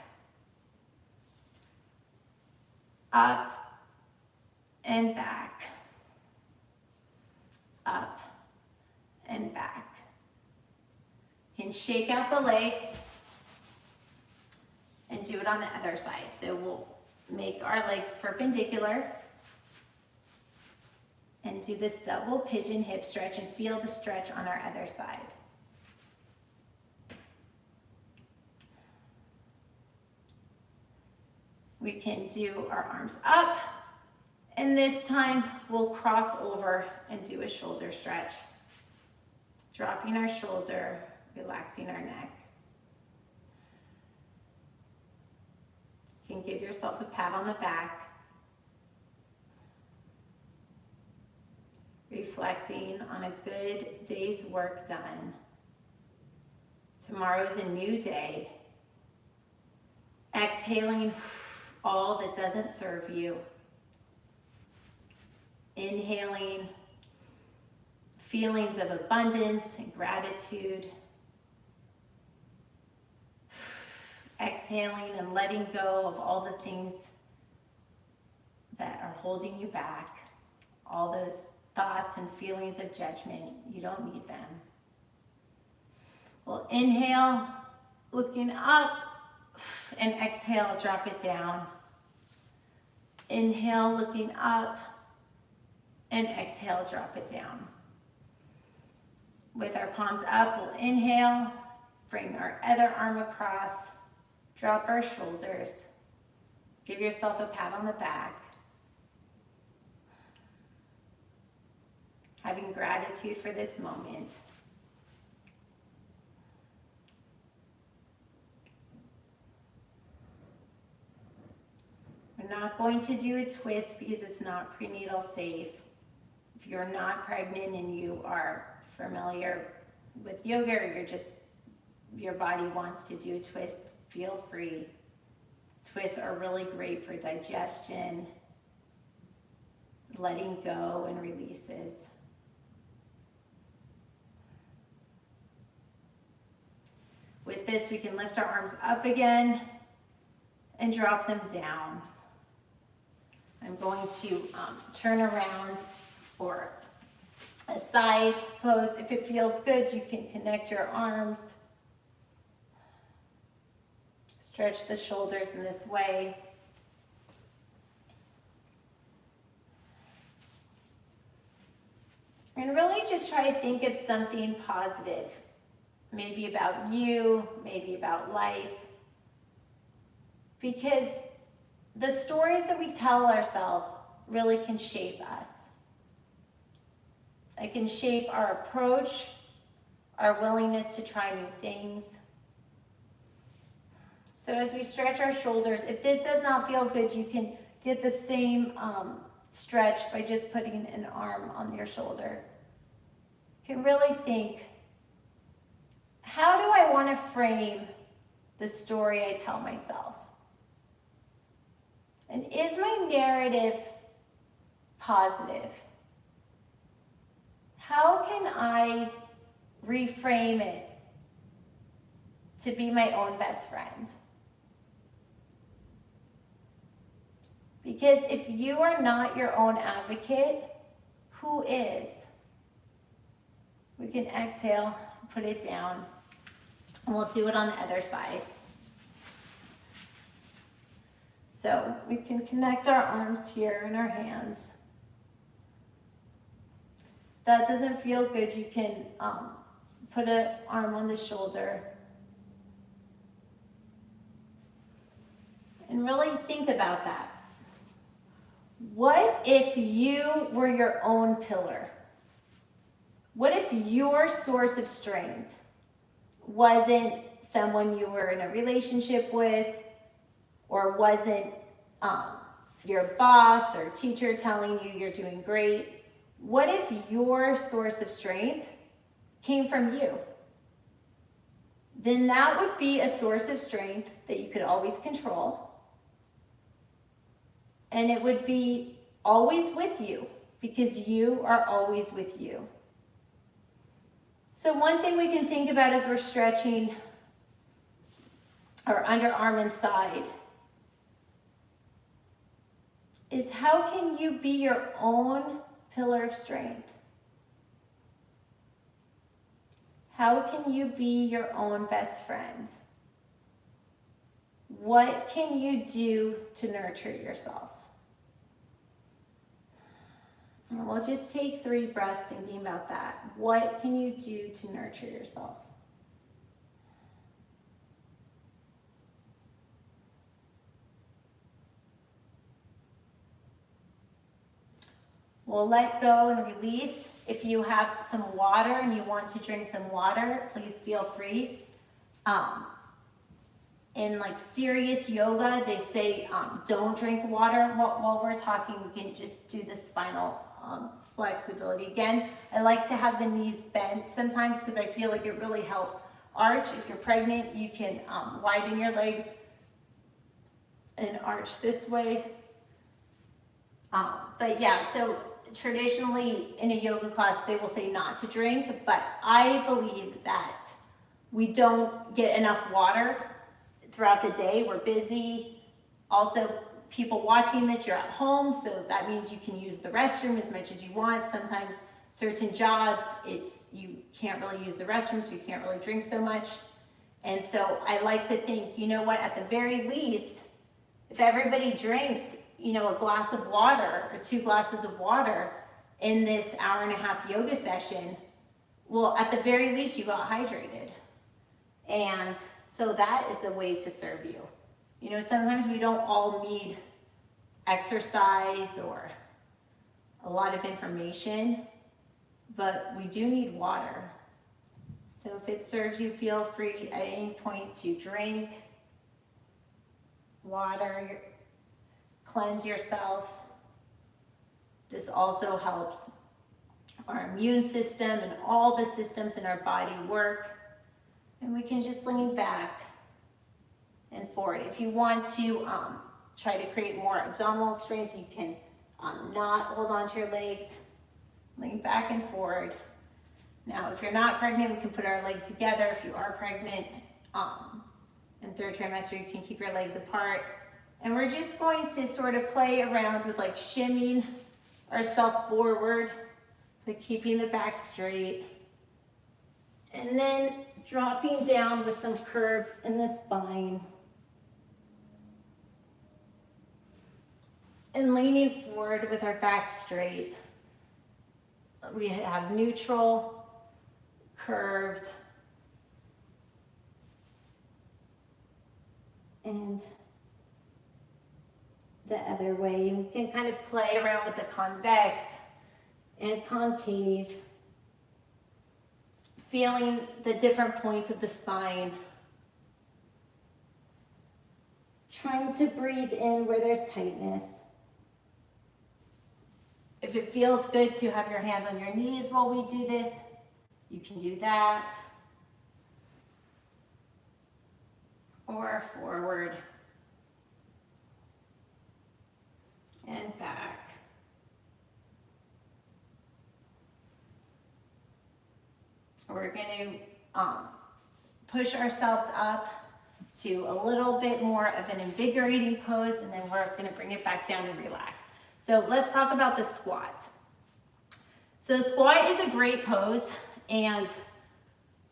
up and back, up and back. You can shake out the legs and do it on the other side. So we'll make our legs perpendicular and do this double pigeon hip stretch and feel the stretch on our other side. We can do our arms up, and this time we'll cross over and do a shoulder stretch. Dropping our shoulder, relaxing our neck. You can give yourself a pat on the back. Reflecting on a good day's work done. Tomorrow's a new day. Exhaling all that doesn't serve you. Inhaling feelings of abundance and gratitude. Exhaling and letting go of all the things that are holding you back. All those thoughts and feelings of judgment, you don't need them. We'll inhale, looking up, and exhale, drop it down. Inhale, looking up, and exhale, drop it down. With our palms up, we'll inhale, bring our other arm across, drop our shoulders, give yourself a pat on the back. Having gratitude for this moment. We're not going to do a twist because it's not prenatal safe. If you're not pregnant and you are familiar with yoga, or your body wants to do a twist, feel free. Twists are really great for digestion, letting go and releases. With this, we can lift our arms up again and drop them down. I'm going to turn around for a side pose. If it feels good, you can connect your arms. Stretch the shoulders in this way. And really just try to think of something positive. Maybe about you, maybe about life. Because the stories that we tell ourselves really can shape us. It can shape our approach, our willingness to try new things. So as we stretch our shoulders, if this does not feel good, you can get the same stretch by just putting an arm on your shoulder. You can really think, how do I want to frame the story I tell myself? And is my narrative positive? How can I reframe it to be my own best friend? Because if you are not your own advocate, who is? We can exhale, put it down, and we'll do it on the other side. So we can connect our arms here and our hands. If that doesn't feel good, you can put an arm on the shoulder. And really think about that. What if you were your own pillar? What if your source of strength wasn't someone you were in a relationship with, or wasn't your boss or teacher telling you you're doing great? What if your source of strength came from you? Then that would be a source of strength that you could always control. And it would be always with you because you are always with you. So one thing we can think about as we're stretching our underarm and side is how can you be your own pillar of strength? How can you be your own best friend? What can you do to nurture yourself? And we'll just take 3 breaths thinking about that. What can you do to nurture yourself? We'll let go and release. If you have some water and you want to drink some water, please feel free. In like serious yoga, they say don't drink water while we're talking. We can just do the spinal flexibility. Again, I like to have the knees bent sometimes because I feel like it really helps arch. If you're pregnant, you can widen your legs and arch this way. But yeah, so traditionally in a yoga class, they will say not to drink, but I believe that we don't get enough water throughout the day. We're busy. Also, people watching this, you're at home, so that means you can use the restroom as much as you want. Sometimes certain jobs, you can't really use the restroom, so you can't really drink so much. And so I like to think, you know what, at the very least, if everybody drinks, a glass of water or 2 glasses of water in this hour-and-a-half yoga session, well, at the very least, you got hydrated. And so that is a way to serve you. Sometimes we don't all need exercise or a lot of information, but we do need water. So if it serves you, feel free at any point to drink water, cleanse yourself. This also helps our immune system and all the systems in our body work. And we can just lean back and forward. If you want to try to create more abdominal strength, you can not hold on to your legs, lean back and forward. Now, if you're not pregnant, we can put our legs together. If you are pregnant in 3rd trimester, you can keep your legs apart. And we're just going to sort of play around with like shimmying ourselves forward, but keeping the back straight. And then dropping down with some curve in the spine. And leaning forward with our back straight. We have neutral, curved, and the other way. You can kind of play around with the convex and concave, feeling the different points of the spine. Trying to breathe in where there's tightness. If it feels good to have your hands on your knees while we do this, you can do that. Or forward and back. We're going to push ourselves up to a little bit more of an invigorating pose, and then we're going to bring it back down and relax. So let's talk about the squat. So the squat is a great pose, and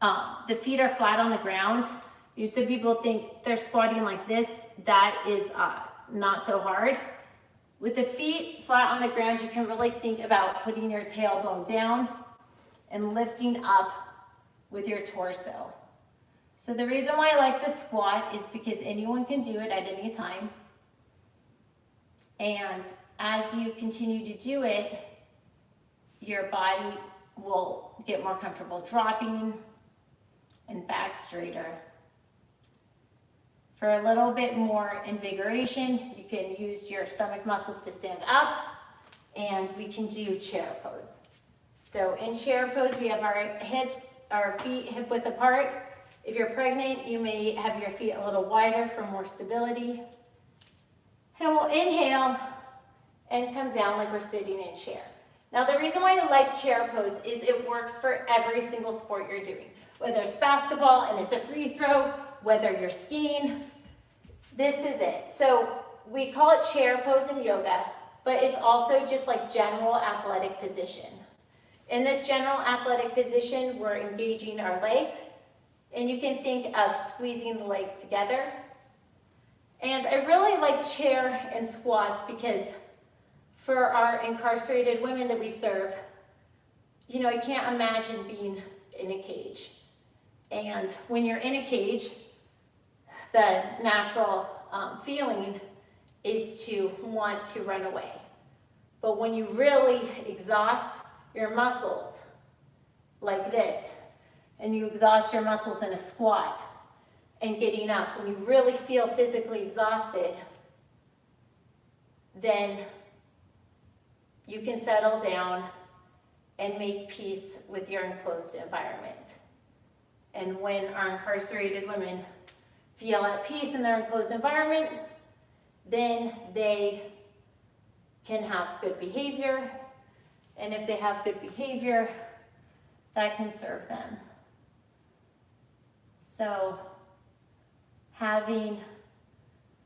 the feet are flat on the ground. Some people think they're squatting like this. That is not so hard. With the feet flat on the ground, you can really think about putting your tailbone down and lifting up with your torso. So the reason why I like the squat is because anyone can do it at any time. And as you continue to do it, your body will get more comfortable dropping and back straighter. For a little bit more invigoration, you can use your stomach muscles to stand up, and we can do chair pose. So in chair pose, we have our feet hip width apart. If you're pregnant, you may have your feet a little wider for more stability. And we'll inhale and come down like we're sitting in chair. Now the reason why I like chair pose is it works for every single sport you're doing. Whether it's basketball and it's a free throw, whether you're skiing, this is it. So we call it chair pose in yoga, but it's also just like general athletic position. In this general athletic position, we're engaging our legs, and you can think of squeezing the legs together. And I really like chair and squats because for our incarcerated women that we serve, you know, I can't imagine being in a cage. And when you're in a cage, the natural feeling is to want to run away. But when you really exhaust your muscles like this, and you exhaust your muscles in a squat and getting up, when you really feel physically exhausted, then you can settle down and make peace with your enclosed environment. And when our incarcerated women feel at peace in their enclosed environment, then they can have good behavior. And if they have good behavior, that can serve them. So having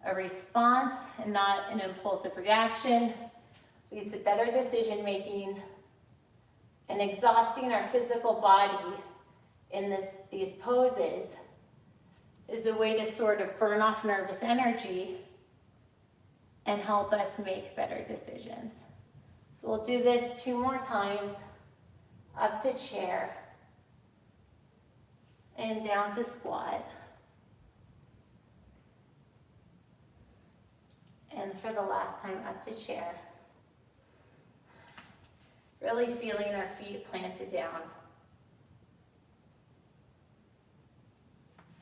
a response and not an impulsive reaction leads to better decision making, and exhausting our physical body in these poses is a way to sort of burn off nervous energy and help us make better decisions. So we'll do this 2 more times, up to chair and down to squat. And for the last time, up to chair. Really feeling our feet planted down.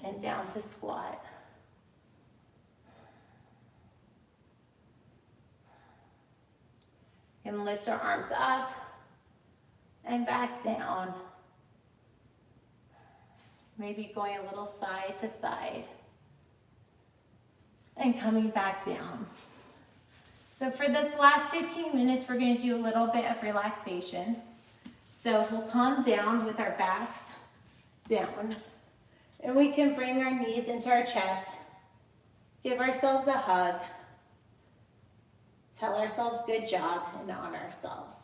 And down to squat. And lift our arms up and back down. Maybe going a little side to side. And coming back down. So for this last 15 minutes, we're going to do a little bit of relaxation. So we'll calm down with our backs down. And we can bring our knees into our chest, give ourselves a hug, tell ourselves good job, and honor ourselves.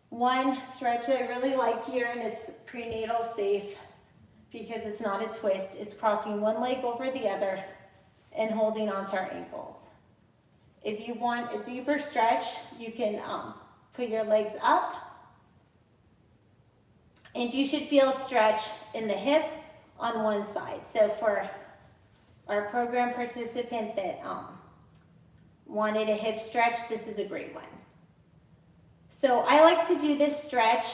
One stretch that I really like here, and it's prenatal safe because it's not a twist, is crossing one leg over the other and holding onto our ankles. If you want a deeper stretch, you can put your legs up, and you should feel a stretch in the hip on one side. So for our program participant that wanted a hip stretch, this is a great one. So I like to do this stretch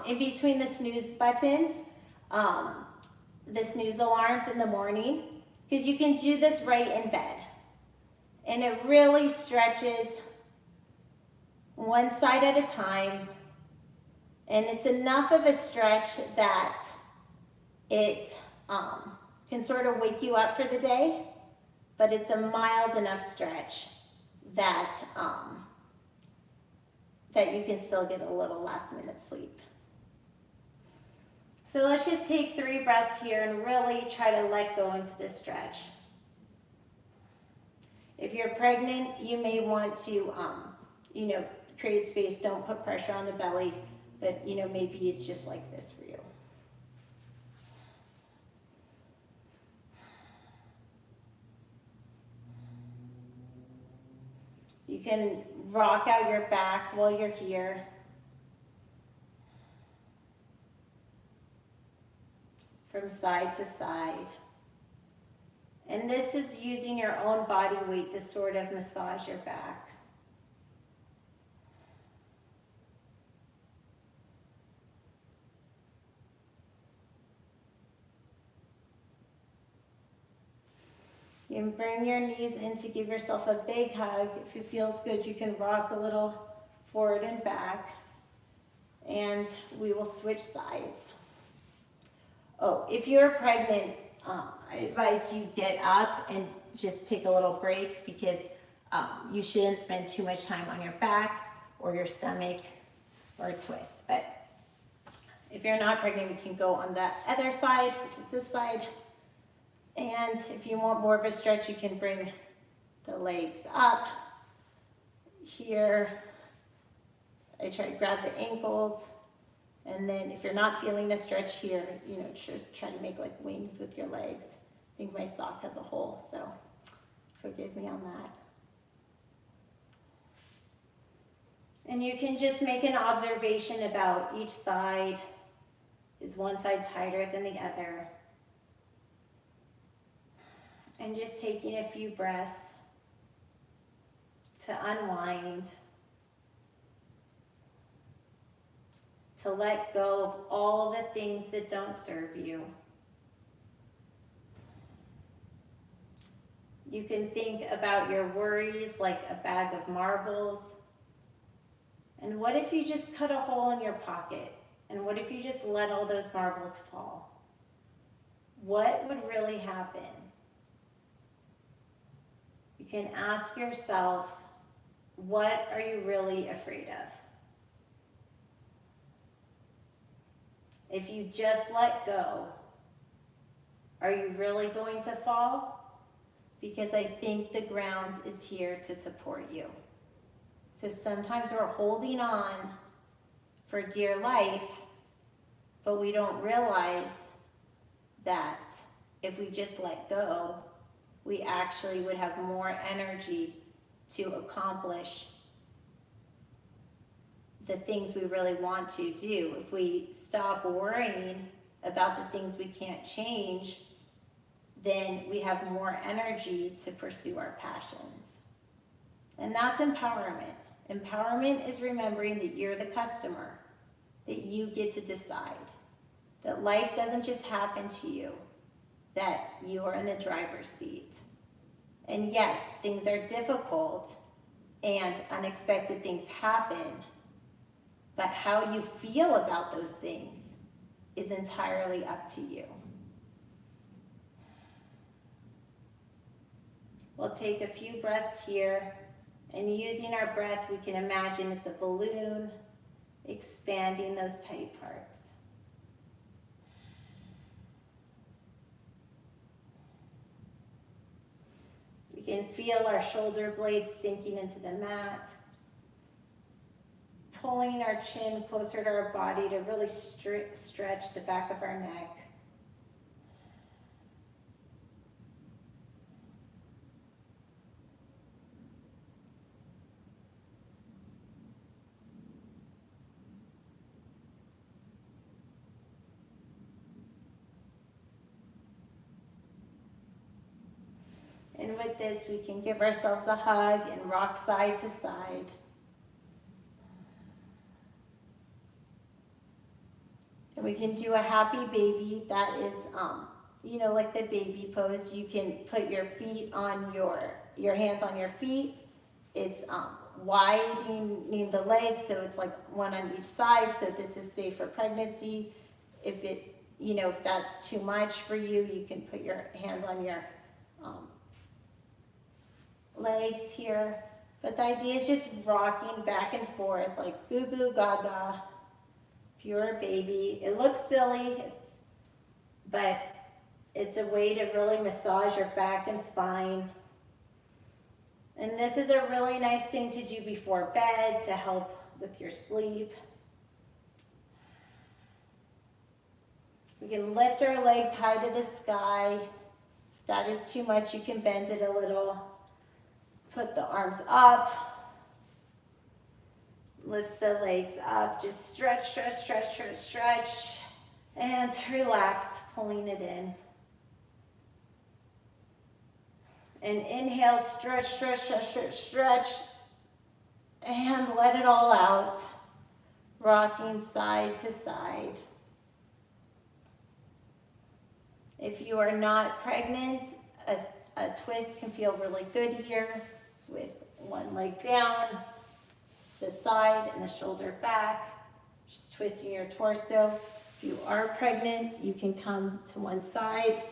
in between the snooze buttons, the snooze alarms in the morning, because you can do this right in bed. And it really stretches one side at a time. And it's enough of a stretch that it can sort of wake you up for the day, but it's a mild enough stretch that, that you can still get a little last minute sleep. So let's just take 3 breaths here and really try to let go into this stretch. If you're pregnant, you may want to, create space. Don't put pressure on the belly, but, maybe it's just like this for you. You can rock out your back while you're here. From side to side. And this is using your own body weight to sort of massage your back. You can bring your knees in to give yourself a big hug. If it feels good, you can rock a little forward and back. And we will switch sides. Oh, if you're pregnant, I advise you get up and just take a little break because you shouldn't spend too much time on your back or your stomach or a twist. But if you're not pregnant, you can go on the other side, which is this side. And if you want more of a stretch, you can bring the legs up here. I try to grab the ankles. And then if you're not feeling a stretch here, you know, try to make like wings with your legs. I think my sock has a hole, so forgive me on that. And you can just make an observation about each side. Is one side tighter than the other? And just taking a few breaths to unwind, to let go of all the things that don't serve you. You can think about your worries like a bag of marbles. And what if you just cut a hole in your pocket? And what if you just let all those marbles fall? What would really happen? You can ask yourself, what are you really afraid of? If you just let go, are you really going to fall? Because I think the ground is here to support you. So sometimes we're holding on for dear life, but we don't realize that if we just let go, we actually would have more energy to accomplish the things we really want to do. If we stop worrying about the things we can't change, then we have more energy to pursue our passions. And that's empowerment. Empowerment is remembering that you're the customer, that you get to decide, that life doesn't just happen to you, that you are in the driver's seat. And yes, things are difficult and unexpected things happen, but how you feel about those things is entirely up to you. We'll take a few breaths here, and using our breath, we can imagine it's a balloon expanding those tight parts. We can feel our shoulder blades sinking into the mat, pulling our chin closer to our body to really stretch the back of our neck. And with this, we can give ourselves a hug and rock side to side. And we can do a happy baby. That is, like the baby pose. You can put your feet on your hands on your feet. It's widening the legs, so it's like one on each side. So this is safe for pregnancy. If that's too much for you, you can put your hands on your legs here. But the idea is just rocking back and forth like goo goo gaga. If you're a baby, it looks silly, but it's a way to really massage your back and spine. And this is a really nice thing to do before bed to help with your sleep. We can lift our legs high to the sky. If that is too much, you can bend it a little. Put the arms up. Lift the legs up. Just stretch, stretch, stretch, stretch, stretch. And relax, pulling it in. And inhale, stretch, stretch, stretch, stretch, stretch. And let it all out. Rocking side to side. If you are not pregnant, a twist can feel really good here with one leg down to the side and the shoulder back. Just twisting your torso. If you are pregnant, you can come to one side.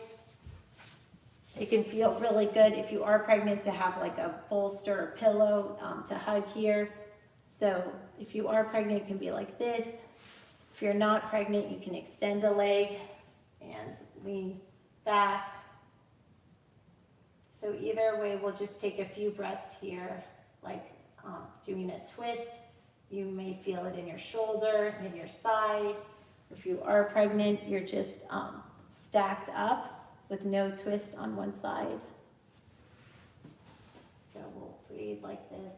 It can feel really good if you are pregnant to have like a bolster or pillow to hug here. So if you are pregnant, it can be like this. If you're not pregnant, you can extend a leg and lean back. So either way, we'll just take a few breaths here, like doing a twist, you may feel it in your shoulder, in your side. If you are pregnant, you're just stacked up with no twist on one side. So we'll breathe like this.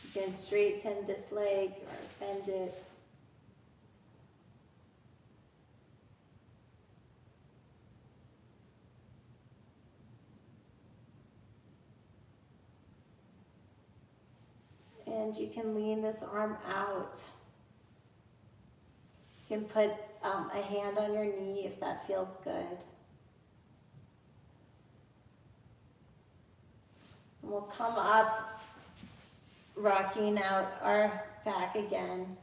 You can straighten this leg or bend it. And you can lean this arm out. You can put a hand on your knee if that feels good. And we'll come up, rocking out our back again.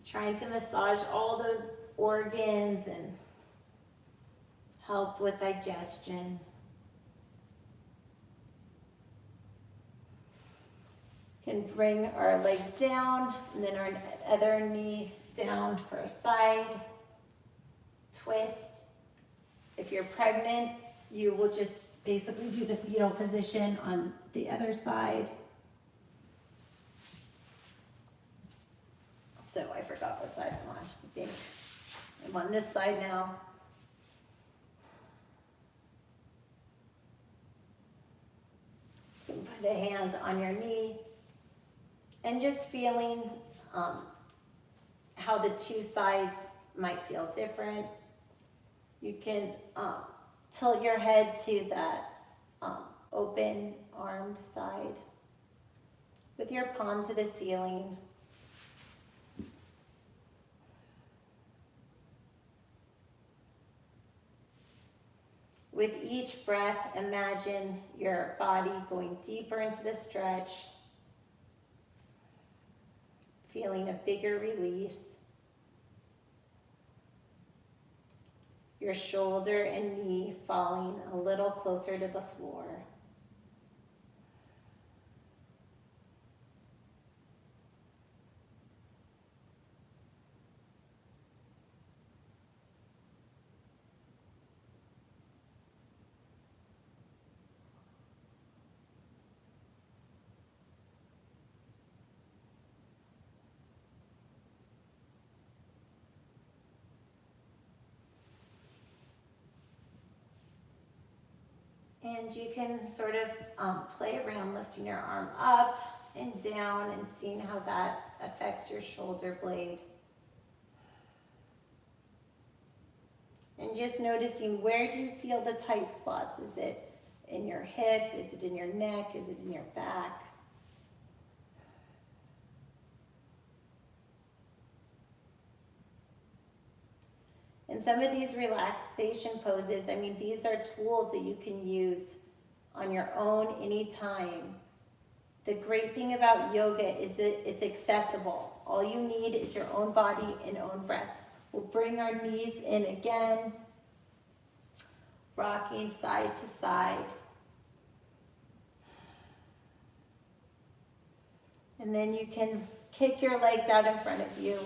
Trying to massage all those organs and help with digestion. Can bring our legs down and then our other knee down for a side twist. If you're pregnant, you will just basically do the fetal position on the other side. So I forgot what side I'm on. I think I'm on this side now. You can put a hand on your knee. And just feeling how the two sides might feel different. You can tilt your head to that open armed side with your palm to the ceiling. With each breath, imagine your body going deeper into the stretch, feeling a bigger release. Your shoulder and knee falling a little closer to the floor. And you can sort of play around lifting your arm up and down and seeing how that affects your shoulder blade. And just noticing, where do you feel the tight spots? Is it in your hip? Is it in your neck? Is it in your back? And some of these relaxation poses, I mean, these are tools that you can use on your own anytime. The great thing about yoga is that it's accessible. All you need is your own body and own breath. We'll bring our knees in again, rocking side to side. And then you can kick your legs out in front of you,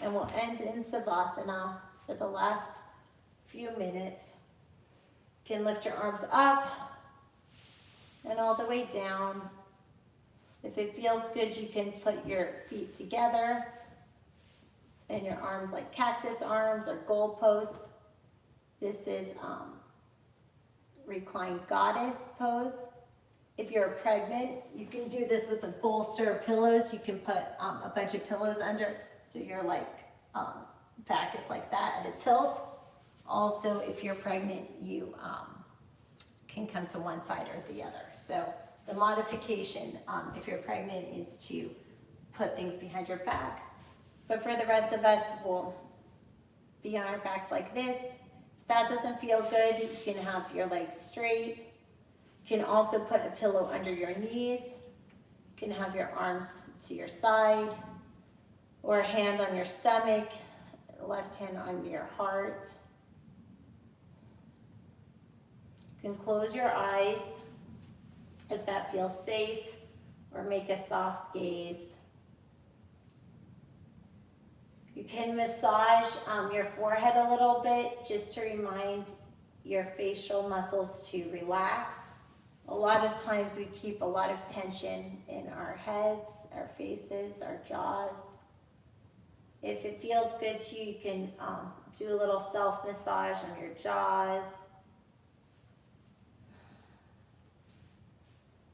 and we'll end in Savasana for the last few minutes. You can lift your arms up and all the way down. If it feels good, you can put your feet together and your arms like cactus arms or goalposts. This is reclined goddess pose. If you're pregnant, you can do this with a bolster of pillows. You can put a bunch of pillows under, so you're like, back is like that at a tilt. Also, if you're pregnant, you can come to one side or the other. So the modification, if you're pregnant, is to put things behind your back. But for the rest of us, we'll be on our backs like this. If that doesn't feel good, you can have your legs straight. You can also put a pillow under your knees. You can have your arms to your side, or a hand on your stomach, left hand on your heart. You can close your eyes if that feels safe, or make a soft gaze. You can massage your forehead a little bit just to remind your facial muscles to relax. A lot of times we keep a lot of tension in our heads, our faces, our jaws. If it feels good to you, you can do a little self-massage on your jaws.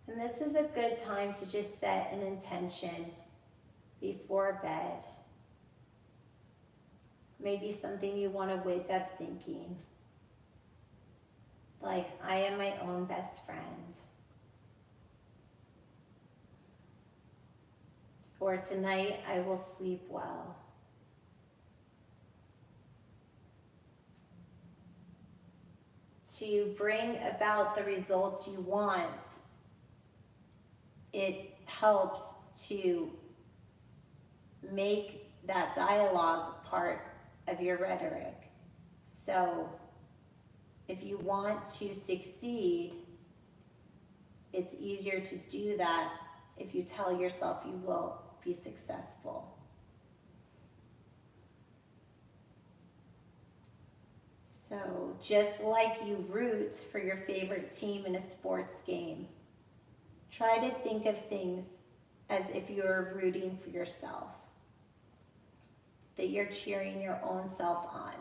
And this is a good time to just set an intention before bed. Maybe something you want to wake up thinking. Like, I am my own best friend. Or tonight I will sleep well. To bring about the results you want, it helps to make that dialogue part of your rhetoric. So if you want to succeed, it's easier to do that if you tell yourself you will be successful. So just like you root for your favorite team in a sports game, try to think of things as if you're rooting for yourself, that you're cheering your own self on,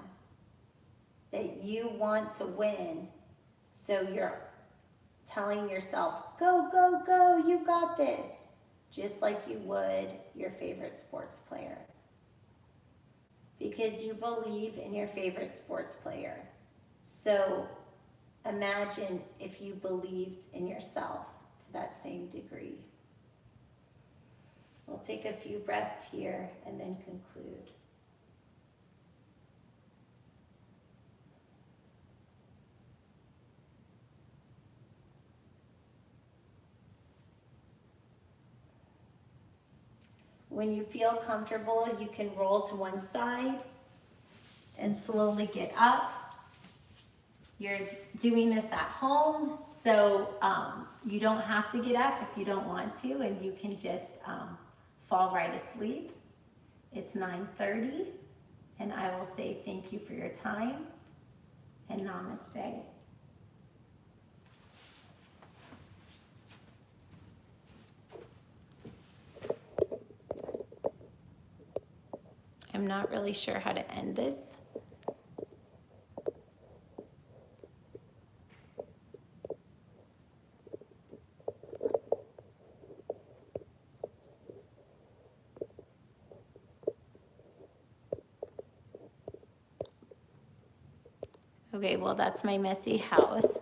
that you want to win, so you're telling yourself, go, go, go, you got this, just like you would your favorite sports player. Because you believe in your favorite sports player. So imagine if you believed in yourself to that same degree. We'll take a few breaths here and then conclude. When you feel comfortable, you can roll to one side and slowly get up. You're doing this at home, so you don't have to get up if you don't want to, and you can just fall right asleep. It's 9:30, and I will say thank you for your time, and namaste. I'm not really sure how to end this. Okay, well, that's my messy house.